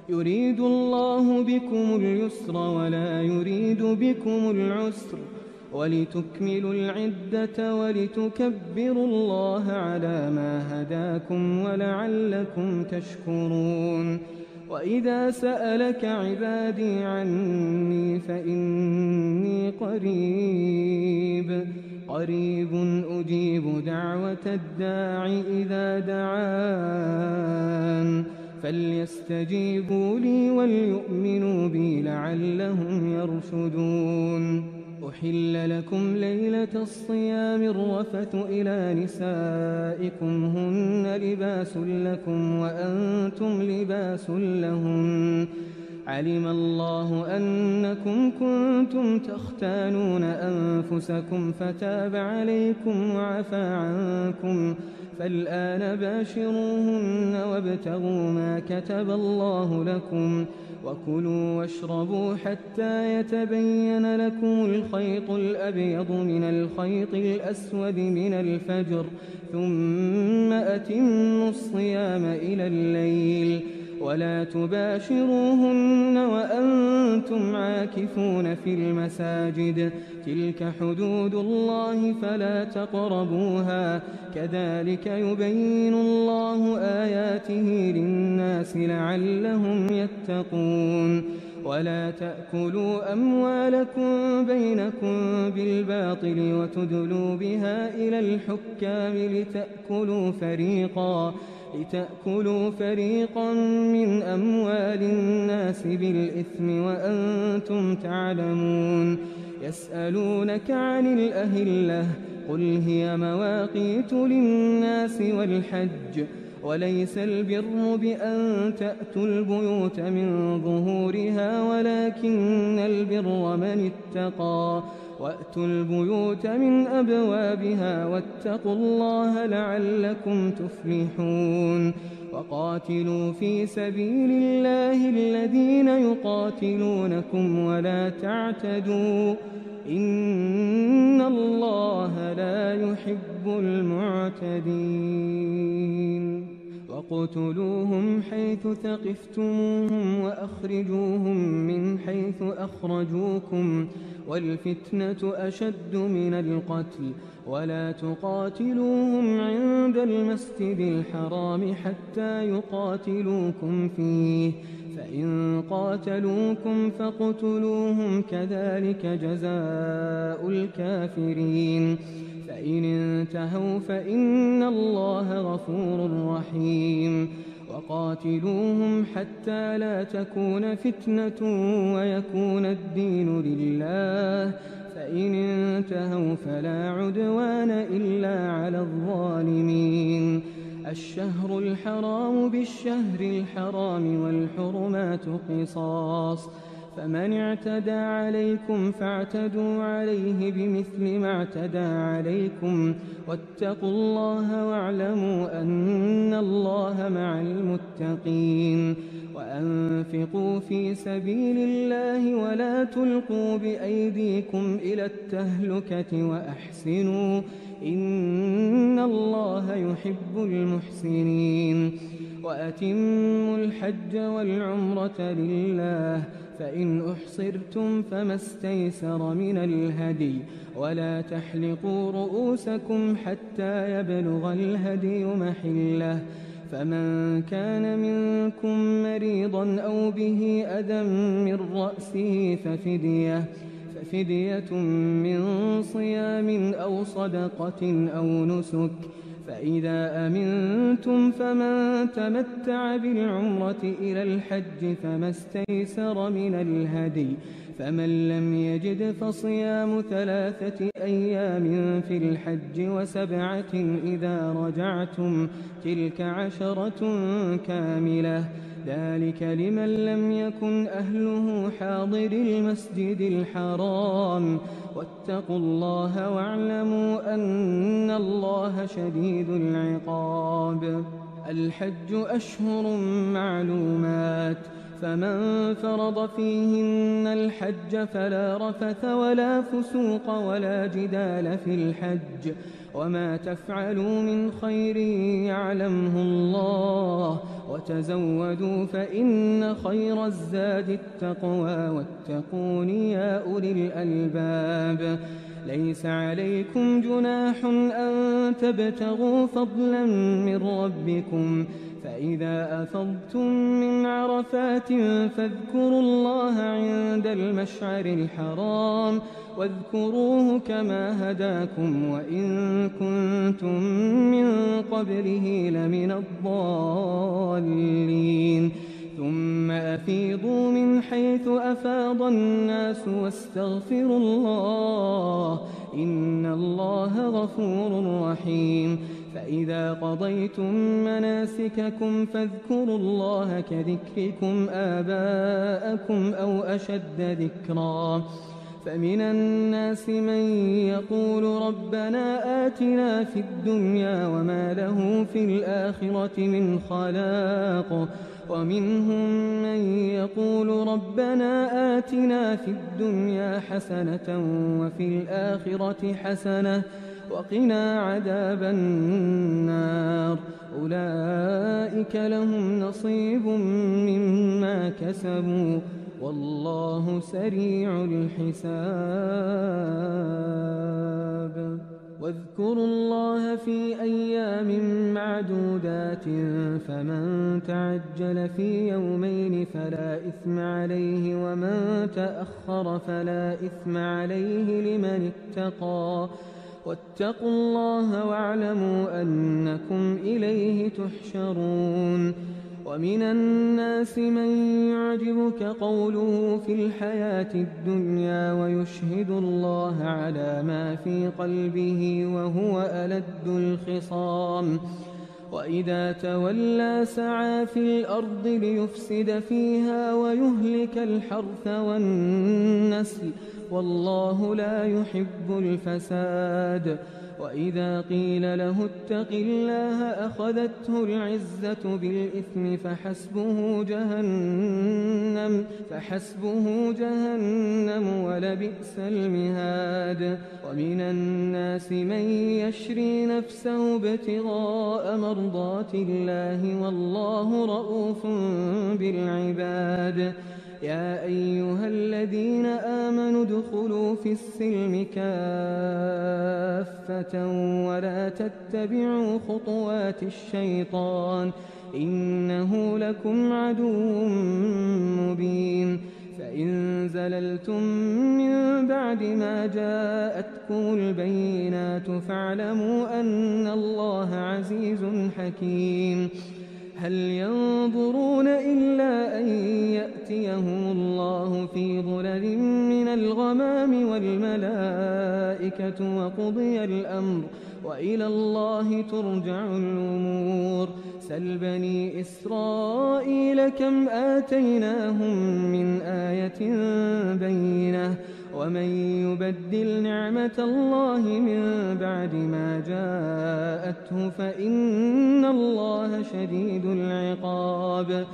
يريد الله بكم اليسر ولا يريد بكم العسر ولتكملوا العدة ولتكبروا الله على ما هداكم ولعلكم تشكرون. وإذا سألك عبادي عني فإني قريب أجيب دعوة الداع إذا دعان فليستجيبوا لي وليؤمنوا بي لعلهم يرشدون. أحل لكم ليلة الصيام الرفث إلى نسائكم هن لباس لكم وأنتم لباس لهن علم الله أنكم كنتم تختانون أنفسكم فتاب عليكم وعفى عنكم فالآن باشروهن وابتغوا ما كتب الله لكم وكلوا واشربوا حتى يتبين لكم الخيط الأبيض من الخيط الأسود من الفجر ثم أتموا الصيام إلى الليل ولا تباشروهن وأنتم عاكفون في المساجد تلك حدود الله فلا تقربوها كذلك يبين الله آياته للناس لعلهم يتقون. ولا تأكلوا أموالكم بينكم بالباطل وتدلوا بها إلى الحكام لتأكلوا فريقا من أموال الناس بالإثم وأنتم تعلمون. يسألونك عن الأهلة قل هي مواقيت للناس والحج وليس البر بأن تأتوا البيوت من ظهورها ولكن البر من اتقى وأتوا البيوت من أبوابها واتقوا الله لعلكم تفلحون. وقاتلوا في سبيل الله الذين يقاتلونكم ولا تعتدوا إن الله لا يحب المعتدين. وقتلوهم حيث ثقفتموهم وأخرجوهم من حيث أخرجوكم والفتنة أشد من القتل ولا تقاتلوهم عند المسجد الحرام حتى يقاتلوكم فيه فإن قاتلوكم فاقتلوهم كذلك جزاء الكافرين. فإن انتهوا فإن الله غفور رحيم. وقاتلوهم حتى لا تكون فتنة ويكون الدين لله فإن انتهوا فلا عدوان إلا على الظالمين. الشهر الحرام بالشهر الحرام والحرمات قصاص فمن اعتدى عليكم فاعتدوا عليه بمثل ما اعتدى عليكم واتقوا الله واعلموا أن الله مع المتقين وأنفقوا في سبيل الله ولا تلقوا بأيديكم إلى التهلكة وأحسنوا إن الله يحب المحسنين وأتموا الحج والعمرة لله فإن أحصرتم فما استيسر من الهدي ولا تحلقوا رؤوسكم حتى يبلغ الهدي محله فمن كان منكم مريضا أو به أذى من رأسه ففدية من صيام أو صدقة أو نسك فإذا أمنتم فمن تمتع بالعمرة إلى الحج فما استيسر من الهدي فمن لم يجد فصيام 3 أيام في الحج و7 إذا رجعتم تلك 10 كاملة ذلك لمن لم يكن أهله حاضر المسجد الحرام واتقوا الله واعلموا أن الله شديد العقاب الحج أشهر معلومات فمن فرض فيهن الحج فلا رفث ولا فسوق ولا جدال في الحج وما تفعلوا من خير يعلمه الله وتزودوا فإن خير الزاد التقوى واتقون يا أولي الألباب ليس عليكم جناح أن تبتغوا فضلا من ربكم فإذا أفضتم من عرفات فاذكروا الله عند المشعر الحرام واذكروه كما هداكم وإن كنتم من قبله لمن الضالين ثم أفيضوا من حيث أفاض الناس واستغفروا الله إن الله غفور رحيم فإذا قضيتم مناسككم فاذكروا الله كذكركم آباءكم أو أشد ذكرا فمن الناس من يقول ربنا آتنا في الدنيا وما له في الآخرة من خلاق ومنهم من يقول ربنا آتنا في الدنيا حسنة وفي الآخرة حسنة وقنا عذاب النار أولئك لهم نصيب مما كسبوا والله سريع الحساب واذكروا الله في أيام معدودات فمن تعجل في يومين فلا إثم عليه ومن تأخر فلا إثم عليه لمن اتقى واتقوا الله واعلموا أنكم إليه تحشرون ومن الناس من يعجبك قوله في الحياة الدنيا ويشهد الله على ما في قلبه وهو ألد الخصام وإذا تولى سعى في الأرض ليفسد فيها ويهلك الحرث والنسل والله لا يحب الفساد وإذا قيل له اتق الله أخذته العزة بالإثم فحسبه جهنم ولبئس المهاد ومن الناس من يشري نفسه ابتغاء مرضات الله والله رؤوف بالعباد يا أيها الذين آمنوا ادخلوا في السلم كافة ولا تتبعوا خطوات الشيطان إنه لكم عدو مبين فإن زللتم من بعد ما جاءتكم البينات فاعلموا أن الله عزيز حكيم هل ينظرون إلا أن يأتوا يأتيهم الله في ظلل من الغمام والملائكة وقضي الأمر وإلى الله ترجع الأمور. سل بني إسرائيل كم آتيناهم من آية بينة ومن يبدل نعمة الله من بعد ما جاءته فإن الله شديد العقاب.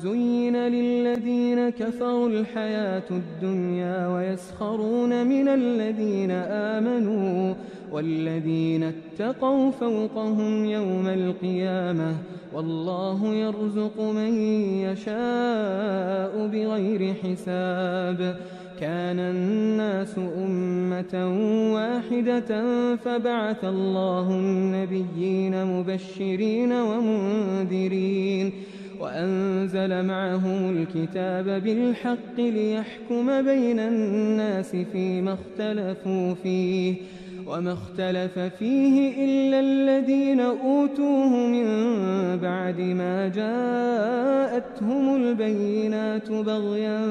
زين للذين كفروا الحياة الدنيا ويسخرون من الذين آمنوا والذين اتقوا فوقهم يوم القيامة والله يرزق من يشاء بغير حساب. كان الناس أمة واحدة فبعث الله النبيين مبشرين ومنذرين وأنزل معهم الكتاب بالحق ليحكم بين الناس فيما اختلفوا فيه وما اختلف فيه إلا الذين أوتوه من بعد ما جاءتهم البينات بغيا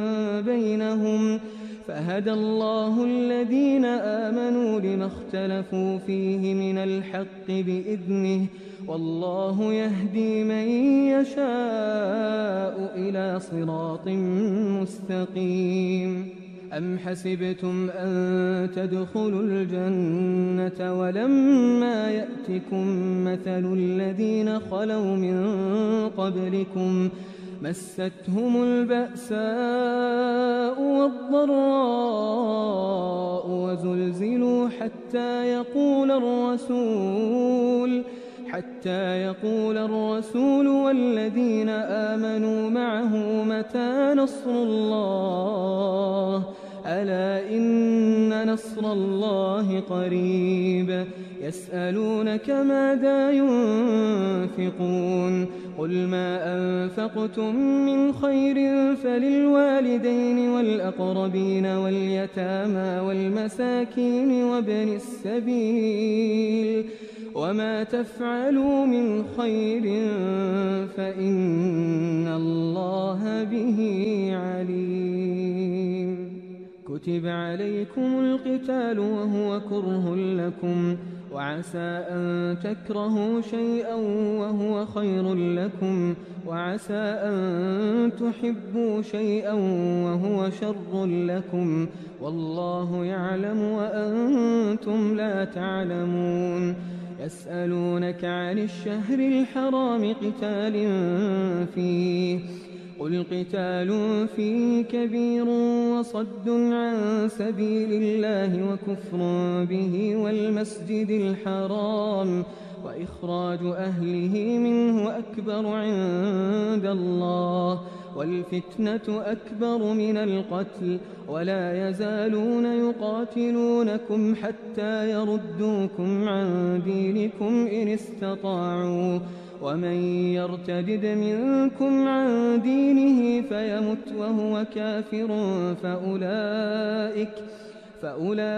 بينهم فهدى الله الذين آمنوا لما اختلفوا فيه من الحق بإذنه والله يهدي من يشاء إلى صراط مستقيم. أم حسبتم أن تدخلوا الجنة ولما يأتكم مثل الذين خلوا من قبلكم مستهم البأساء والضراء وزلزلوا حتى يقول الرسول والذين آمنوا معه متى نصر الله ألا إن نصر الله قريب. يسألونك ماذا ينفقون قل ما أنفقتم من خير فللوالدين والأقربين واليتامى والمساكين وابن السبيل وما تفعلوا من خير فإن الله به عليم. كتب عليكم القتال وهو كره لكم وعسى أن تكرهوا شيئا وهو خير لكم وعسى أن تحبوا شيئا وهو شر لكم والله يعلم وأنتم لا تعلمون. يسألونك عن الشهر الحرام قتال فيه قل قتال فيه كبير وصد عن سبيل الله وكفر به والمسجد الحرام وإخراج أهله منه أكبر عند الله والفتنة أكبر من القتل ولا يزالون يقاتلونكم حتى يردوكم عن دينكم إن استطاعوا ومن يرتد منكم عن دينه فيمت وهو كافر فأولئك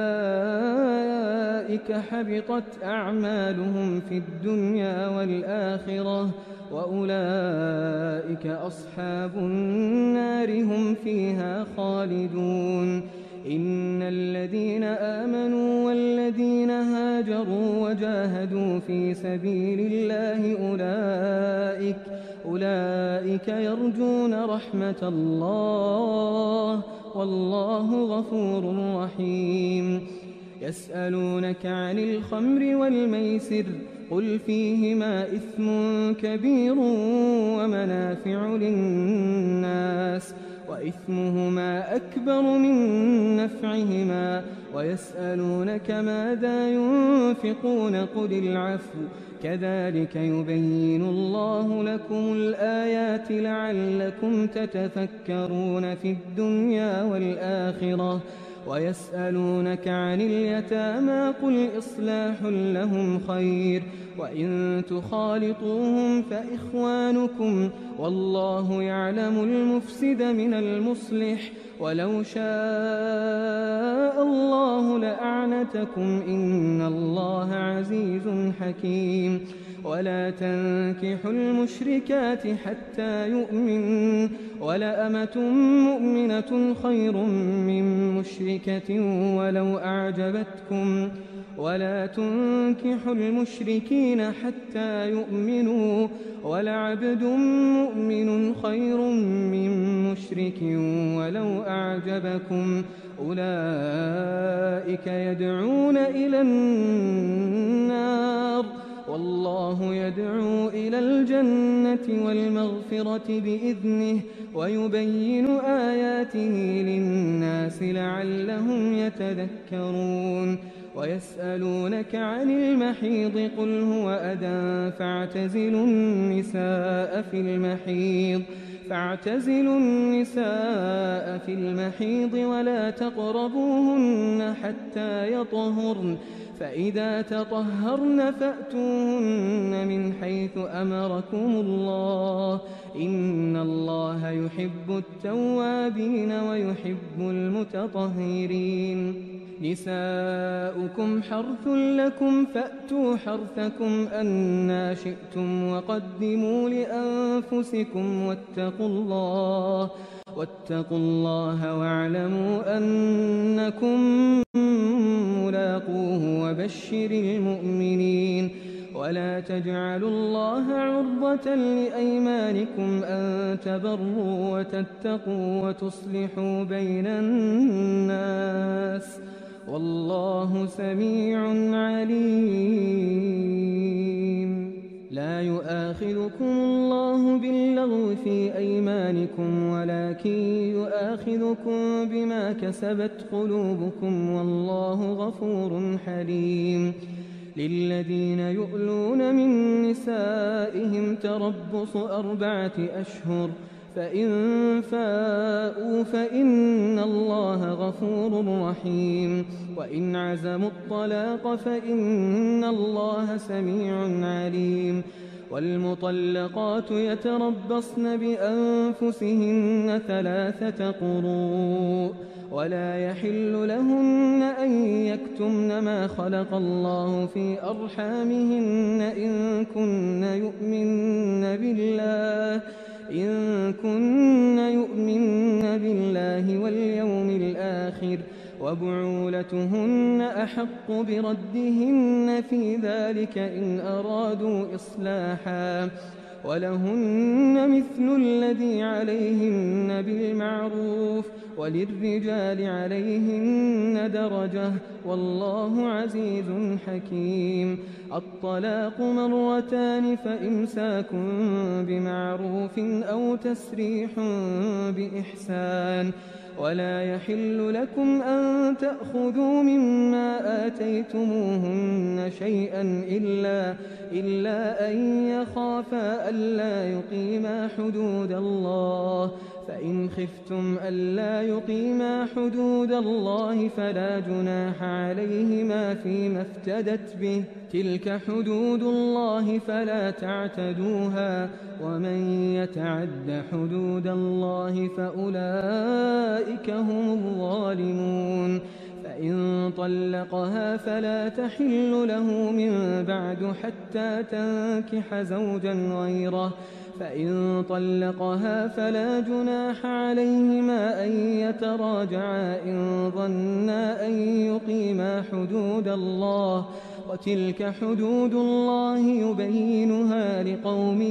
حبطت أعمالهم في الدنيا والآخرة وأولئك أصحاب النار هم فيها خالدون. إن الذين آمنوا والذين هاجروا وجاهدوا في سبيل الله أولئك يرجون رحمة الله والله غفور رحيم. يسألونك عن الخمر والميسر قل فيهما إثم كبير ومنافع للناس وإثمهما أكبر من نفعهما ويسألونك ماذا ينفقون قل العفو كذلك يبين الله لكم الآيات لعلكم تتفكرون في الدنيا والآخرة. ويسألونك عن اليتامى قل إصلاح لهم خير وإن تخالطوهم فإخوانكم والله يعلم المفسد من المصلح ولو شاء الله لأعنتكم إن الله عزيز حكيم. ولا تنكحوا المشركات حتى يؤمنوا ولأمة مؤمنة خير من مشركة ولو أعجبتكم ولا تنكحوا المشركين حتى يؤمنوا ولعبد مؤمن خير من مشرك ولو أعجبكم أولئك يدعون إلى النار والله يدعو إلى الجنة والمغفرة بإذنه ويبين آياته للناس لعلهم يتذكرون ويسألونك عن المحيض قل هو أذى فاعتزلوا النساء في المحيض ولا تقربوهن حتى يطهرن فإذا تطهرن فأتوهن من حيث أمركم الله إن الله يحب التوابين ويحب المتطهرين نساؤكم حرث لكم فأتوا حرثكم أنى شئتم وقدموا لأنفسكم واتقوا الله واعلموا أنكم ملاقوه وبشر المؤمنين ولا تجعلوا الله عرضة لأيمانكم أن تبروا وتتقوا وتصلحوا بين الناس والله سميع عليم لا يؤاخذكم الله باللغو في أيمانكم ولكن يؤاخذكم بما كسبت قلوبكم والله غفور حليم للذين يؤلون من نسائهم تربص 4 أشهر فإن فاءوا فإن الله غفور رحيم وإن عزموا الطلاق فإن الله سميع عليم والمطلقات يتربصن بأنفسهن 3 قروء ولا يحل لهن أن يكتمن ما خلق الله في أرحامهن إن كن يؤمن بالله واليوم الآخر وبعولتهن أحق بردهن في ذلك إن أرادوا إصلاحا ولهن مثل الذي عليهن بالمعروف وللرجال عليهن درجة والله عزيز حكيم الطلاق 2 فإمساك بمعروف أو تسريح بإحسان ولا يحل لكم أن تأخذوا مما آتيتموهن شيئا إلا أن يخافا ألا يقيما حدود الله فإن خفتم ألا يقيما حدود الله فلا جناح عليهما فيما افتدت به تلك حدود الله فلا تعتدوها ومن يتعد حدود الله فأولئك هم الظالمون فإن طلقها فلا تحل له من بعد حتى تنكح زوجا غيره فإن طلقها فلا جناح عليهما أن يتراجعا إن ظنا أن يقيما حدود الله وتلك حدود الله يبينها لقوم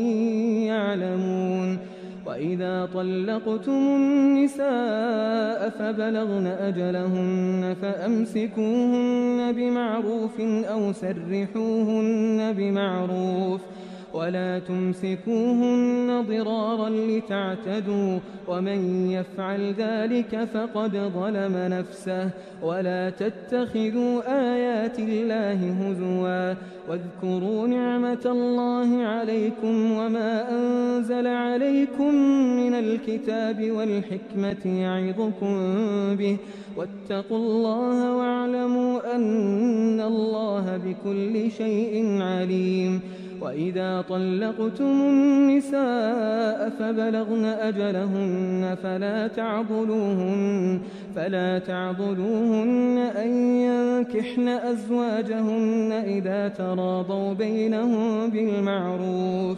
يعلمون وإذا طلقتم النساء فبلغن أجلهن فأمسكوهن بمعروف أو سرحوهن بمعروف ولا تمسكوهن ضرارا لتعتدوا ومن يفعل ذلك فقد ظلم نفسه ولا تتخذوا آيات الله هزوا واذكروا نعمة الله عليكم وما أنزل عليكم من الكتاب والحكمة يعظكم به واتقوا الله واعلموا أن الله بكل شيء عليم وإذا طلقتم النساء فبلغن أجلهن فلا تعضلوهن أن ينكحن أزواجهن إذا تراضوا بينهم بالمعروف،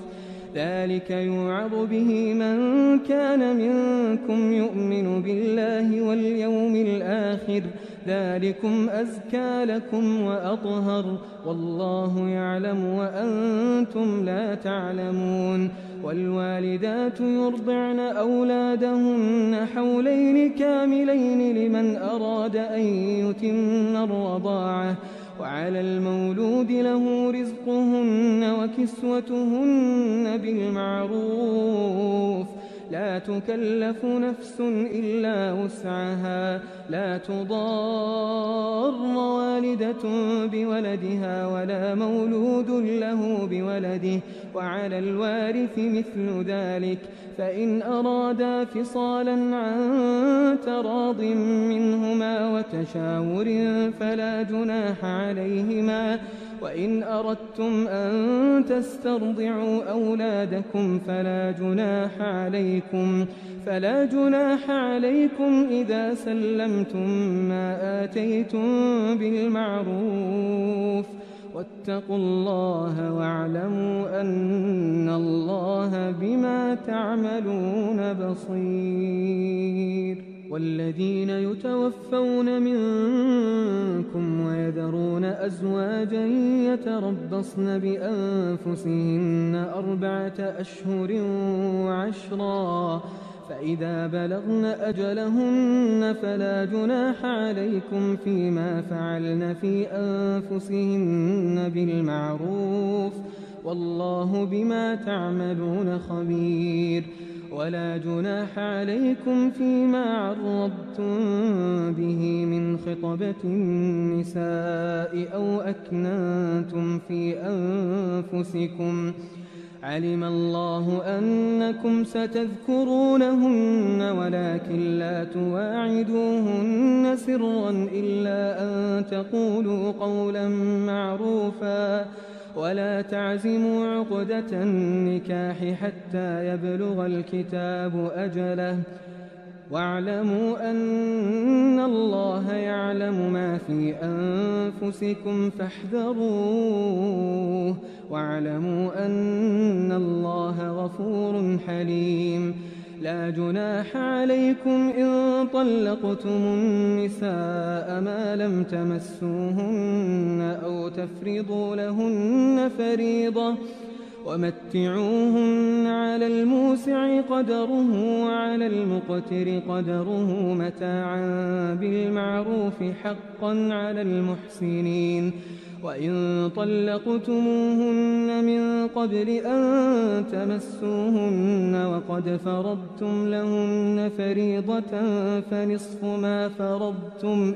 ذلك يوعظ به من كان منكم يؤمن بالله واليوم الآخر، ذلكم أزكى لكم وأطهر، والله يعلم وأنتم لا تعلمون. والوالدات يرضعن أولادهن حولين كاملين لمن أراد أن يتم الرضاعة، وعلى المولود له رزقهن وكسوتهن بالمعروف، لا تكلف نفس إلا وسعها، لا تضار والدة بولدها ولا مولود له بولده، وعلى الوارث مثل ذلك، فإن أرادا فصالا عن تراض منهما وتشاور فلا جناح عليهما، وإن أردتم أن تسترضعوا أولادكم فلا جناح عليكم إذا سلمتم ما آتيتم بالمعروف، واتقوا الله واعلموا أن الله بما تعملون بصير. والذين يتوفون منكم ويذرون أزواجا يتربصن بأنفسهن 4 أشهر و10، فإذا بلغن أجلهن فلا جناح عليكم فيما فعلن في أنفسهن بالمعروف، والله بما تعملون خبير. ولا جناح عليكم فيما عرضتم به من خطبة النساء أو أكننتم في أنفسكم، علم الله أنكم ستذكرونهن ولكن لا تواعدوهن سرا إلا أن تقولوا قولا معروفا، ولا تعزموا عقدة النكاح حتى يبلغ الكتاب أجله، واعلموا أن الله يعلم ما في أنفسكم فاحذروه، واعلموا أن الله غفور حليم. لا جناح عليكم إن طلقتم النساء ما لم تمسوهن أو تفرضوا لهن فريضة، ومتعوهن على الموسع قدره وعلى المقتر قدره متاعا بالمعروف حقا على المحسنين. وإن طلقتموهن من قبل أن تمسوهن وقد فرضتم لهن فريضة فنصف ما فرضتم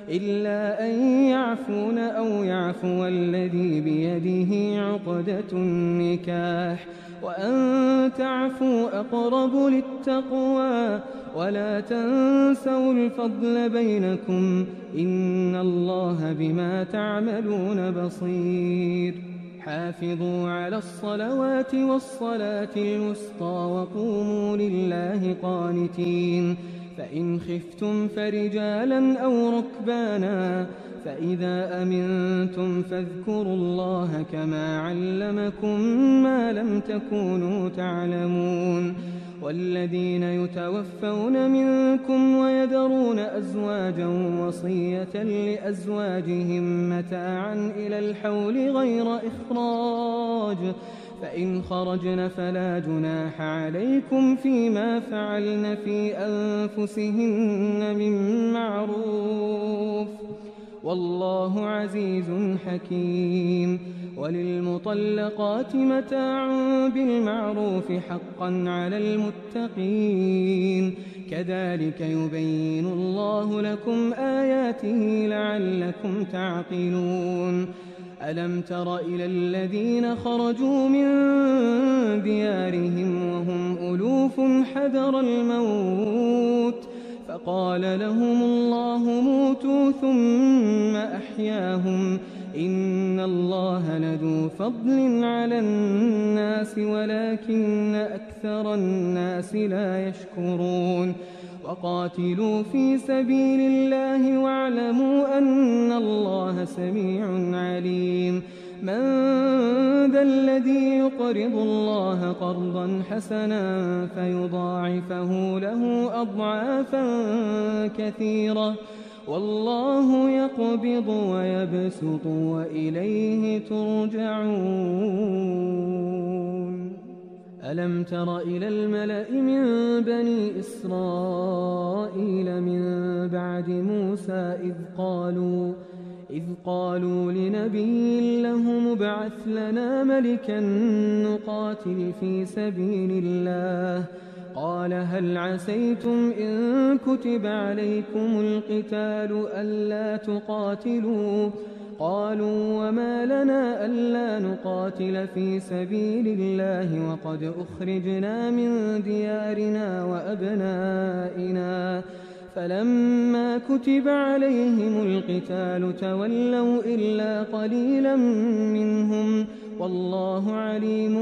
إلا أن يعفون أو يعفو الذي بيده عقدة النكاح، وأن تعفوا أقرب للتقوى، ولا تنسوا الفضل بينكم، إن الله بما تعملون بصير. حافظوا على الصلوات والصلاة الوسطى وقوموا لله قانتين، فإن خفتم فرجالا أو ركبانا، فإذا أمنتم فاذكروا الله كما علمكم ما لم تكونوا تعلمون. والذين يتوفون منكم ويذرون أزواجا وصية لأزواجهم متاعا إلى الحول غير إخراج، فإن خرجن فلا جناح عليكم فيما فعلن في أنفسهن من معروف، والله عزيز حكيم. وللمطلقات متاع بالمعروف حقا على المتقين، كذلك يبين الله لكم آياته لعلكم تعقلون. ألم تر إلى الذين خرجوا من ديارهم وهم ألوف حذر الموت فقال لهم الله موتوا ثم أحياهم، إن الله لذو فضل على الناس ولكن أكثر الناس لا يشكرون وقاتلوا في سبيل الله واعلموا أن الله سميع عليم من ذا الذي يقرض الله قرضا حسنا فيضاعفه له أضعافا كثيرة والله يقبض ويبسط وإليه ترجعون ألم تر إلى الملأ من بني إسرائيل من بعد موسى إذ قالوا لنبي له مبعث لنا ملكا نقاتل في سبيل الله قال هل عسيتم إن كتب عليكم القتال ألا تقاتلوا قالوا وما لنا ألا نقاتل في سبيل الله وقد أخرجنا من ديارنا وأبنائنا فلما كتب عليهم القتال تولوا إلا قليلا منهم والله عليم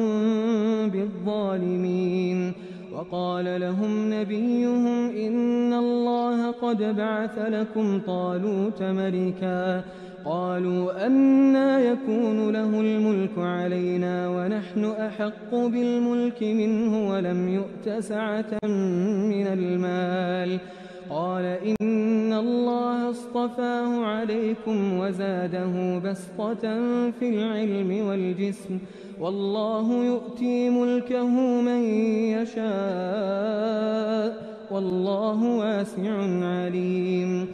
بالظالمين وقال لهم نبيهم إن الله قد بعث لكم طالوت ملكا قالوا أنى يكون له الملك علينا ونحن أحق بالملك منه ولم يؤت سعة من المال قال إن الله اصطفاه عليكم وزاده بسطة في العلم والجسم والله يؤتي ملكه من يشاء والله واسع عليم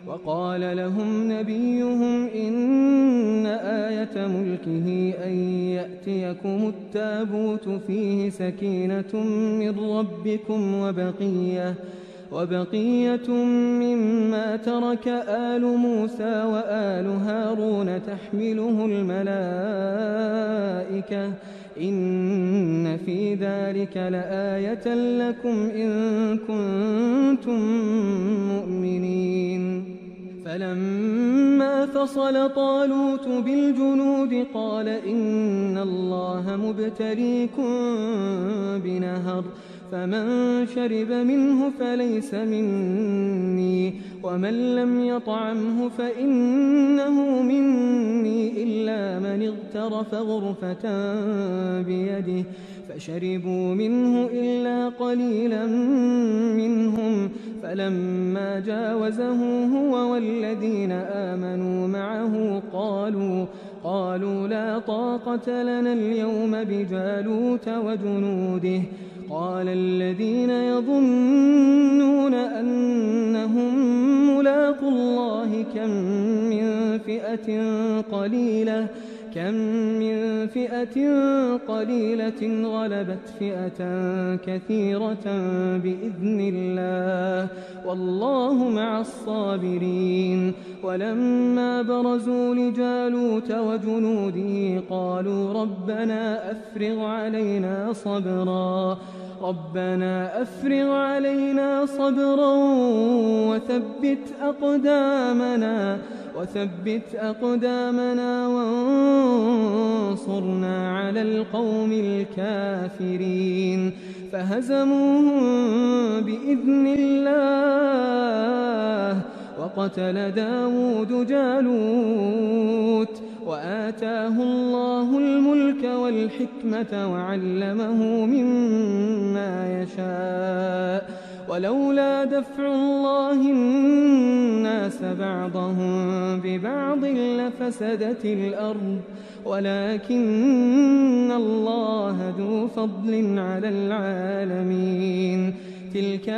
وقال لهم نبيهم إن آية ملكه أن يأتيكم التابوت فيه سكينة من ربكم وبقية مما ترك آل موسى وآل هارون تحمله الملائكة إن في ذلك لآية لكم إن كنتم مؤمنين فلما فصل طالوت بالجنود قال إن الله مبتليكم بنهر فمن شرب منه فليس مني ومن لم يطعمه فإنه مني إلا من اغترف غرفة بيده فشربوا منه إلا قليلا منهم فلما جاوزه هو والذين آمنوا معه قالوا لا طاقة لنا اليوم بجالوت وجنوده قال الذين يظنون أنهم ملاقوا الله كم من فئة قليلة غلبت فئة كثيرة بإذن الله والله مع الصابرين ولما برزوا لجالوت وجنوده قالوا ربنا أفرغ علينا صبرا وثبت أقدامنا وانصرنا على القوم الكافرين فهزموهم بإذن الله وقتل داود جالوت وآتاه الله الملك والحكمة وعلمه مما يشاء ولولا دفع الله الناس بعضهم ببعض لفسدت الأرض ولكن الله ذو فضل على العالمين تلك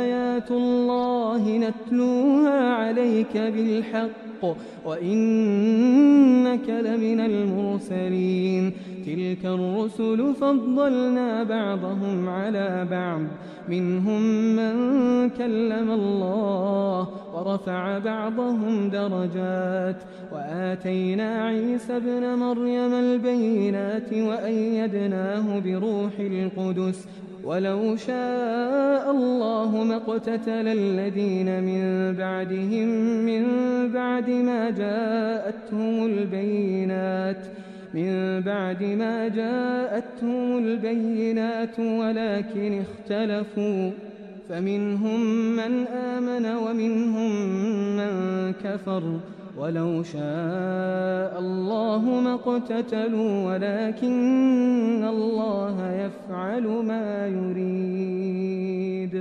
آيات الله نتلوها عليك بالحق وإنك لمن المرسلين تلك الرسل فضلنا بعضهم على بعض منهم من كلم الله ورفع بعضهم درجات وآتينا عيسى ابن مريم البينات وأيدناه بروح القدس ولو شاء الله ما اقتتل الذين من بعدهم من بعد ما جاءتهم البينات ولكن اختلفوا فمنهم من آمن ومنهم من كفر ولو شاء الله ما اقتتلوا ولكن الله يفعل ما يريد.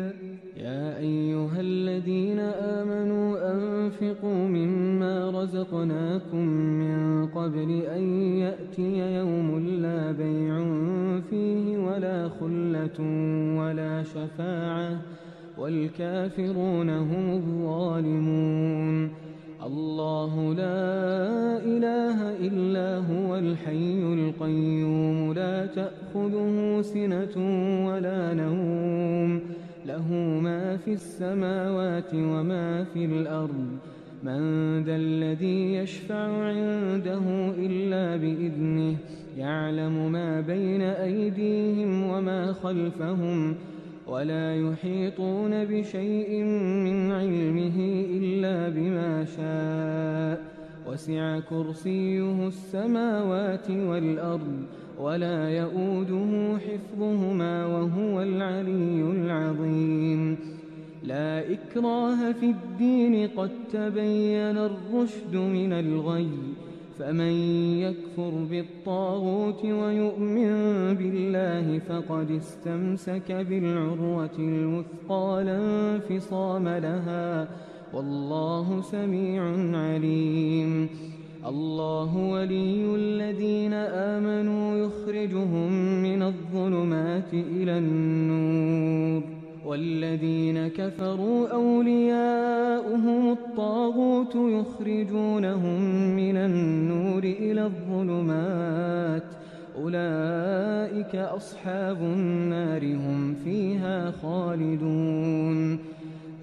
يا أيها الذين آمنوا أنفقوا مما رزقناكم من قبل أن يأتي يوم لا بيع فيه ولا خلة ولا شفاعة والكافرون هم الظالمون. الله لا إله إلا هو الحي القيوم لا تأخذه سنة ولا نوم له ما في السماوات وما في الأرض من ذا الذي يشفع عنده إلا بإذنه يعلم ما بين أيديهم وما خلفهم ولا يحيطون بشيء من علمه إلا بما شاء وسع كرسيه السماوات والأرض ولا يؤوده حفظهما وهو العلي العظيم. لا إكراه في الدين قد تبين الرشد من الغي فمن يكفر بالطاغوت ويؤمن بالله فقد استمسك بالعروة الوثقى لا انفصام لها والله سميع عليم. الله ولي الذين آمنوا يخرجهم من الظلمات إلى النور والذين كفروا أولياؤهم الطاغوت يخرجونهم من النور إلى الظلمات أولئك أصحاب النار هم فيها خالدون.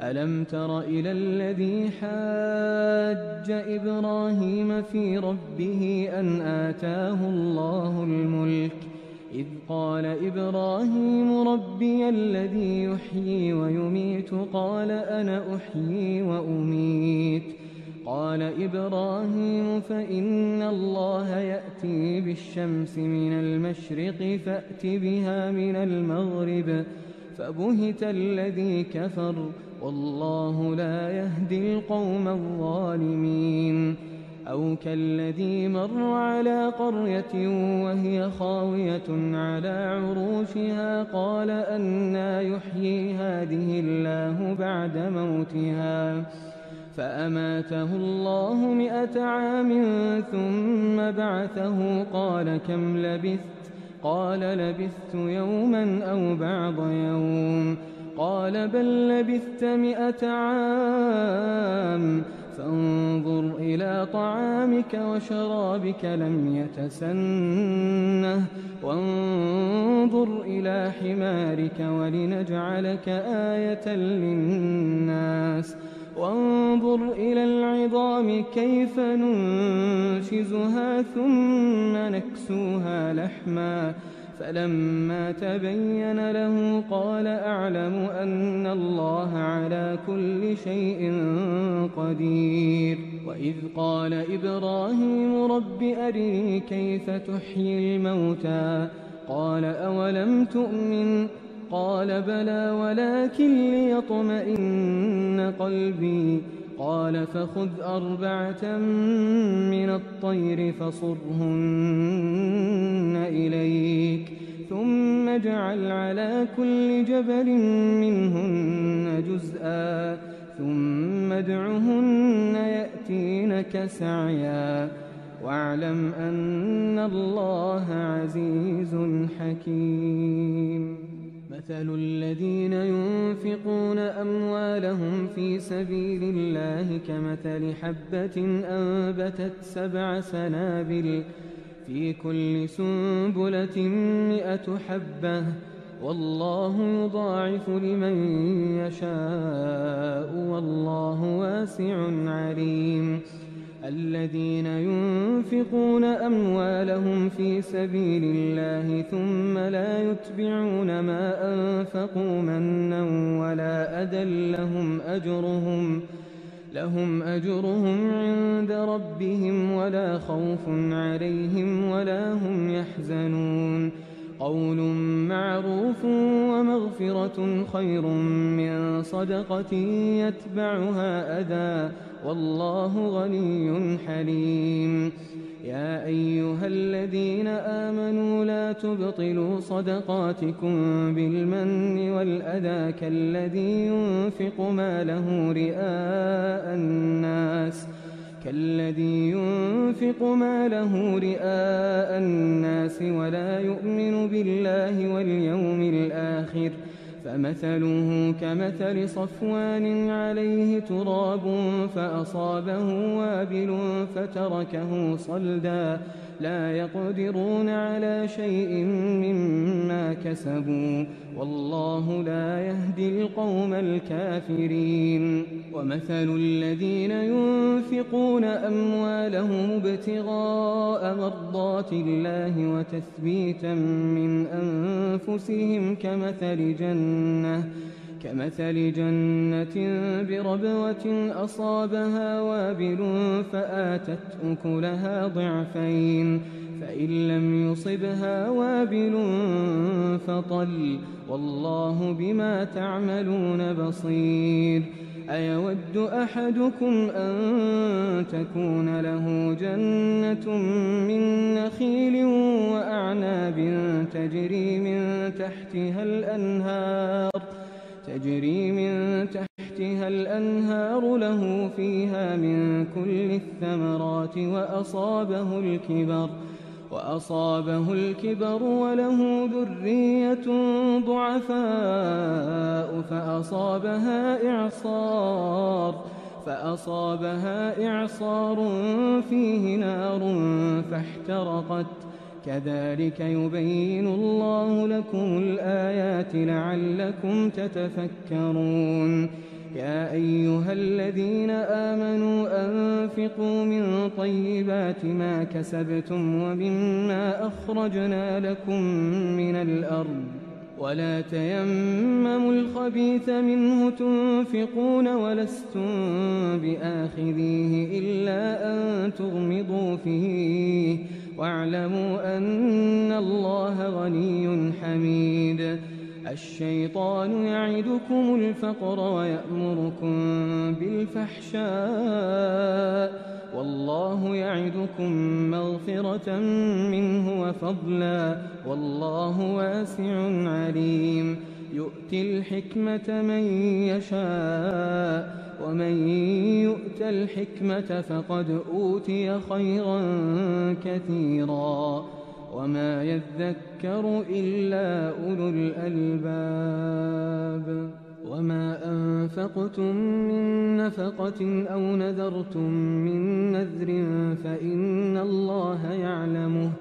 ألم تر إلى الذي حاج إبراهيم في ربه أن آتاه الله الملك إذ قال إبراهيم ربي الذي يحيي ويميت قال أنا أحيي وأميت قال إبراهيم فإن الله يأتي بالشمس من المشرق فأت بها من المغرب فبهت الذي كفر والله لا يهدي القوم الظالمين. أو كالذي مر على قرية وهي خاوية على عروشها قال أنى يحيي هذه الله بعد موتها فأماته الله 100 عام ثم بعثه قال كم لبثت قال لبثت يوما أو بعض يوم قال بل لبثت 100 عام فانظر إلى طعامك وشرابك لم يتسنه وانظر إلى حمارك ولنجعلك آية للناس وانظر إلى العظام كيف ننشزها ثم نكسوها لحما فلما تبين له قال أعلم أن الله على كل شيء قدير. وإذ قال إبراهيم رب أرني كيف تحيي الموتى قال أولم تؤمن قال بلى ولكن ليطمئن قلبي قال فخذ 4 من الطير فصرهن إليك ثم اجعل على كل جبل منهن جزءا ثم ادعهن يأتينك سعيا واعلم أن الله عزيز حكيم. مثل الذين ينفقون أموالهم في سبيل الله كمثل حبة أنبتت 7 سنابل في كل سنبلة 100 حبة والله يضاعف لمن يشاء والله واسع عليم. الذين ينفقون أموالهم في سبيل الله ثم لا يتبعون ما أنفقوا منا ولا أذى لهم أجرهم عند ربهم ولا خوف عليهم ولا هم يحزنون قول معروف ومغفرة خير من صدقة يتبعها أذى والله غني حليم يا أيها الذين آمنوا لا تبطلوا صدقاتكم بالمن والأذى كالذي ينفق ماله رئاء الناس ولا يؤمن بالله واليوم الآخر فمثله كمثل صفوان عليه تراب فأصابه وابل فتركه صلدا لا يقدرون على شيء مما كسبوا والله لا يهدي القوم الكافرين ومثل الذين ينفقون أموالهم ابتغاء مرضات الله وتثبيتا من أنفسهم كمثل جنة بربوة أصابها وابل فآتت أكلها ضعفين فإن لم يصبها وابل فطل والله بما تعملون بصير أيود أحدكم أن تكون له جنة من نخيل وأعناب تجري من تحتها الأنهار له فيها من كل الثمرات وأصابه الكبر وله ذرية ضعفاء فأصابها إعصار فيه نار فاحترقت كذلك يبين الله لكم الآيات لعلكم تتفكرون يا أيها الذين آمنوا أنفقوا من طيبات ما كسبتم ومما أخرجنا لكم من الأرض ولا تيمموا الخبيث منه تنفقون ولستم بآخذيه إلا أن تغمضوا فيه واعلموا أن الله غني حميد الشيطان يعدكم الفقر ويأمركم بالفحشاء والله يعدكم مغفرة منه وفضلا والله واسع عليم يؤتي الحكمة من يشاء ومن يؤت الحكمة فقد أوتي خيرا كثيرا وما يذكر إلا أولو الألباب وما أنفقتم من نفقة أو نذرتم من نذر فإن الله يعلمه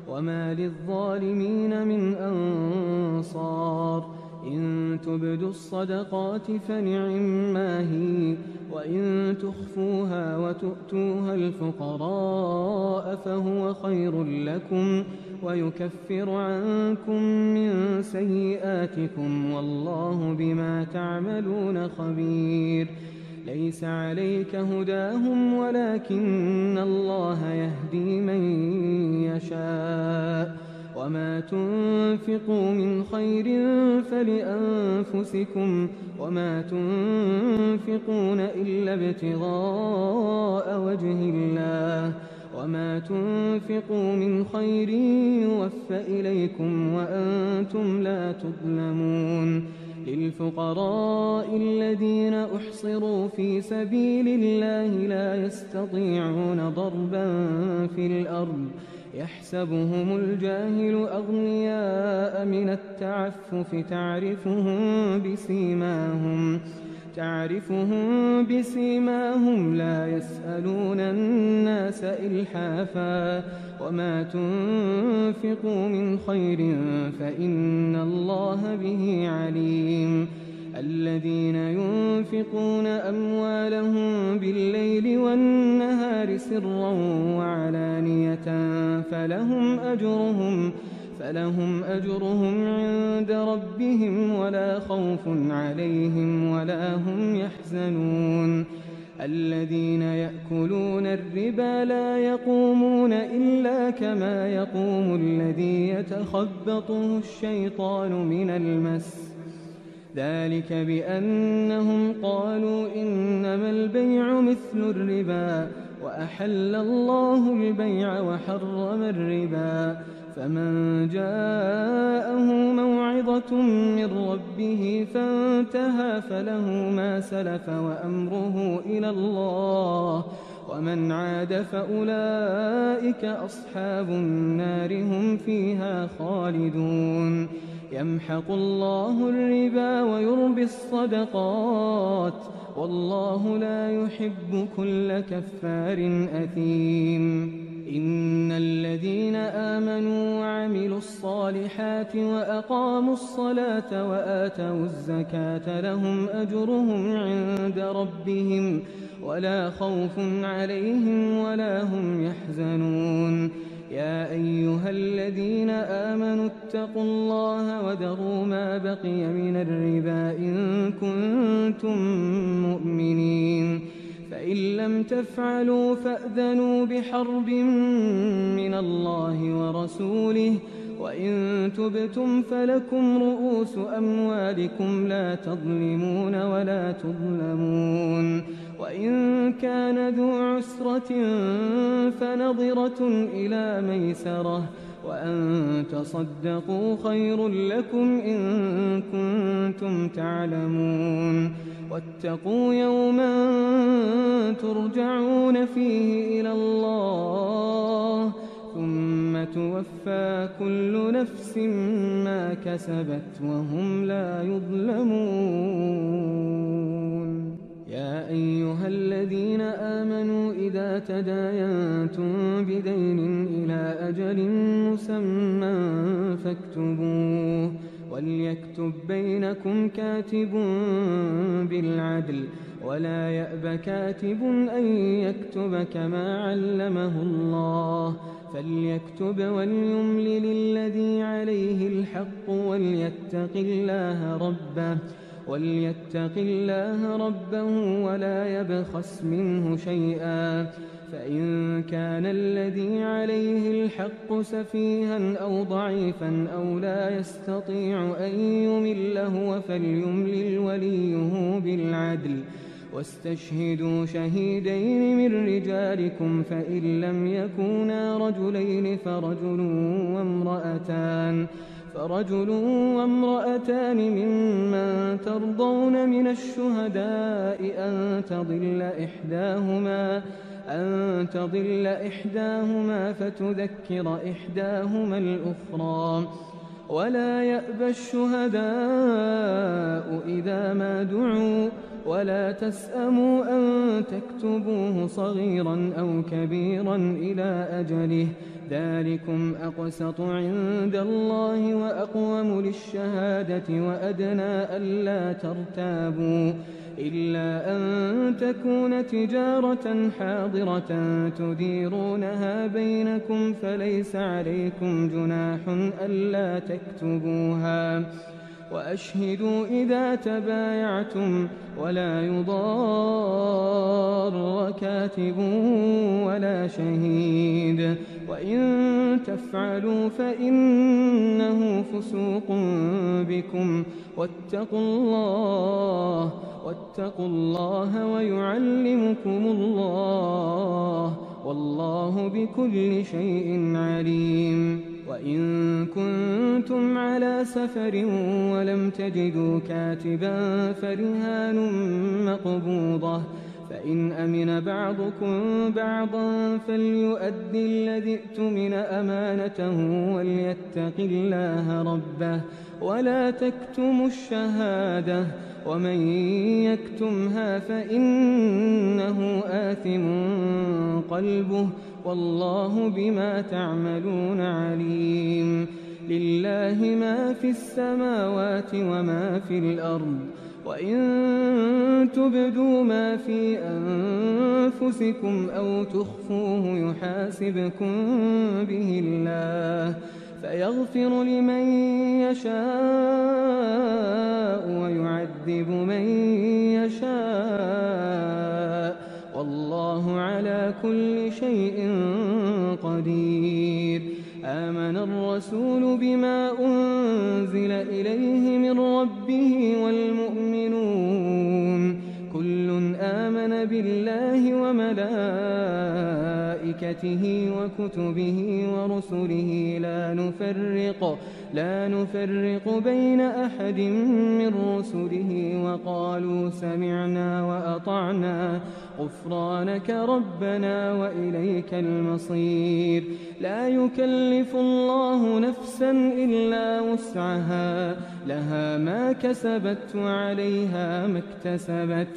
وما للظالمين من أنصار إن تبدوا الصدقات فنعما هي وإن تخفوها وتؤتوها الفقراء فهو خير لكم ويكفر عنكم من سيئاتكم والله بما تعملون خبير ليس عليك هداهم ولكن الله يهدي من يشاء وما تنفقوا من خير فلأنفسكم وما تنفقون إلا ابتغاء وجه الله وما تنفقوا من خير يوفى إليكم وأنتم لا تظلمون للفقراء الذين أحصروا في سبيل الله لا يستطيعون ضربا في الأرض يحسبهم الجاهل أغنياء من التعفف تعرفهم بسيماهم لا يسألون الناس إلحافا وما تنفقوا من خير فإن الله به عليم الذين ينفقون أموالهم بالليل والنهار النار سرا وعلانية فلهم أجرهم عند ربهم ولا خوف عليهم ولا هم يحزنون. الذين يأكلون الربا لا يقومون إلا كما يقوم الذي يتخبطه الشيطان من المس، ذلك بأنهم قالوا إنما البيع مثل الربا وأحل الله البيع وحرم الربا. فمن جاءه موعظة من ربه فانتهى فله ما سلف وأمره إلى الله، ومن عاد فأولئك أصحاب النار هم فيها خالدون. يمحق الله الربا ويربي الصدقات والله لا يحب كل كفار أثيم. إن الذين آمنوا وعملوا الصالحات وأقاموا الصلاة وآتوا الزكاة لهم أجرهم عند ربهم ولا خوف عليهم ولا هم يحزنون. يا أيها الذين آمنوا اتقوا الله وذروا ما بقي من الربا إن كنتم مؤمنين، فإن لم تفعلوا فأذنوا بحرب من الله ورسوله، وإن تبتم فلكم رؤوس أموالكم لا تظلمون ولا تظلمون. وإن كان ذو عسرة فنظرة إلى ميسرة، وأن تصدقوا خير لكم إن كنتم تعلمون. واتقوا يوما ترجعون فيه إلى الله ثم توفى كل نفس ما كسبت وهم لا يظلمون. يا أيها الذين آمنوا إذا تداينتم بدين إلى أجل مسمى فاكتبوه، وليكتب بينكم كاتب بالعدل ولا يأب كاتب أن يكتب كما علمه الله، فليكتب وليملل الذي عليه الحق وليتق الله ربه ولا يبخس منه شيئا. فإن كان الذي عليه الحق سفيها أو ضعيفا أو لا يستطيع أن يمل فليملل وليه بالعدل، واستشهدوا شهيدين من رجالكم فإن لم يكونا رجلين فرجل وامرأتان ممن ترضون من الشهداء أن تضل إحداهما فتذكر إحداهما الأخرى، ولا يأبى الشهداء إذا ما دعوا، ولا تسأموا أن تكتبوه صغيرا أو كبيرا إلى أجله، ذلكم أقسط عند الله وأقوم للشهادة وأدنى ألا ترتابوا، إلا أن تكون تجارة حاضرة تديرونها بينكم فليس عليكم جناح ألا تكتبوها، وأشهدوا إذا تبايعتم ولا يضار كاتب ولا شهيد، وإن تفعلوا فإنه فسوق بكم، واتقوا الله ويعلمكم الله، والله بكل شيء عليم. وإن كنتم على سفر ولم تجدوا كاتبا فرهان مقبوضة، فإن أمن بعضكم بعضا فليؤد الذي اؤتمن أمانته وليتق الله ربه ولا تكتموا الشهادة، ومن يكتمها فإنه آثم قلبه والله بما تعملون عليم. لله ما في السماوات وما في الأرض، وإن تبدوا ما في أنفسكم أنفسكم أو تخفوه يحاسبكم به الله فيغفر لمن يشاء ويعذب من يشاء والله على كل شيء قدير. آمن الرسول بما أنزل إليه من ربه والمؤمنون كل آمن بالله وملائكته وكتبه ورسله لا نفرق بين أحد من رسله وقالوا سمعنا وأطعنا غفرانك ربنا وإليك المصير. لا يكلف الله نفسا إلا وسعها لها ما كسبت وعليها ما اكتسبت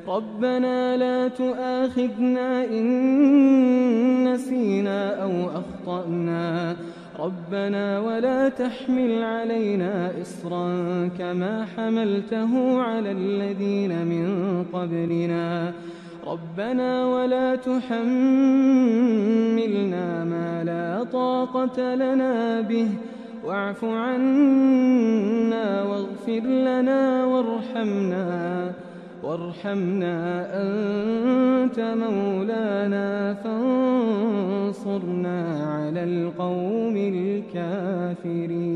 ربنا لا تؤاخذنا إن نسينا أو أخطأنا ربنا ولا تحمل علينا إصرا كما حملته على الذين من قبلنا ربنا ولا تحملنا ما لا طاقة لنا به واعف عنا واغفر لنا وارحمنا أنت مولانا فانصرنا على القوم الكافرين.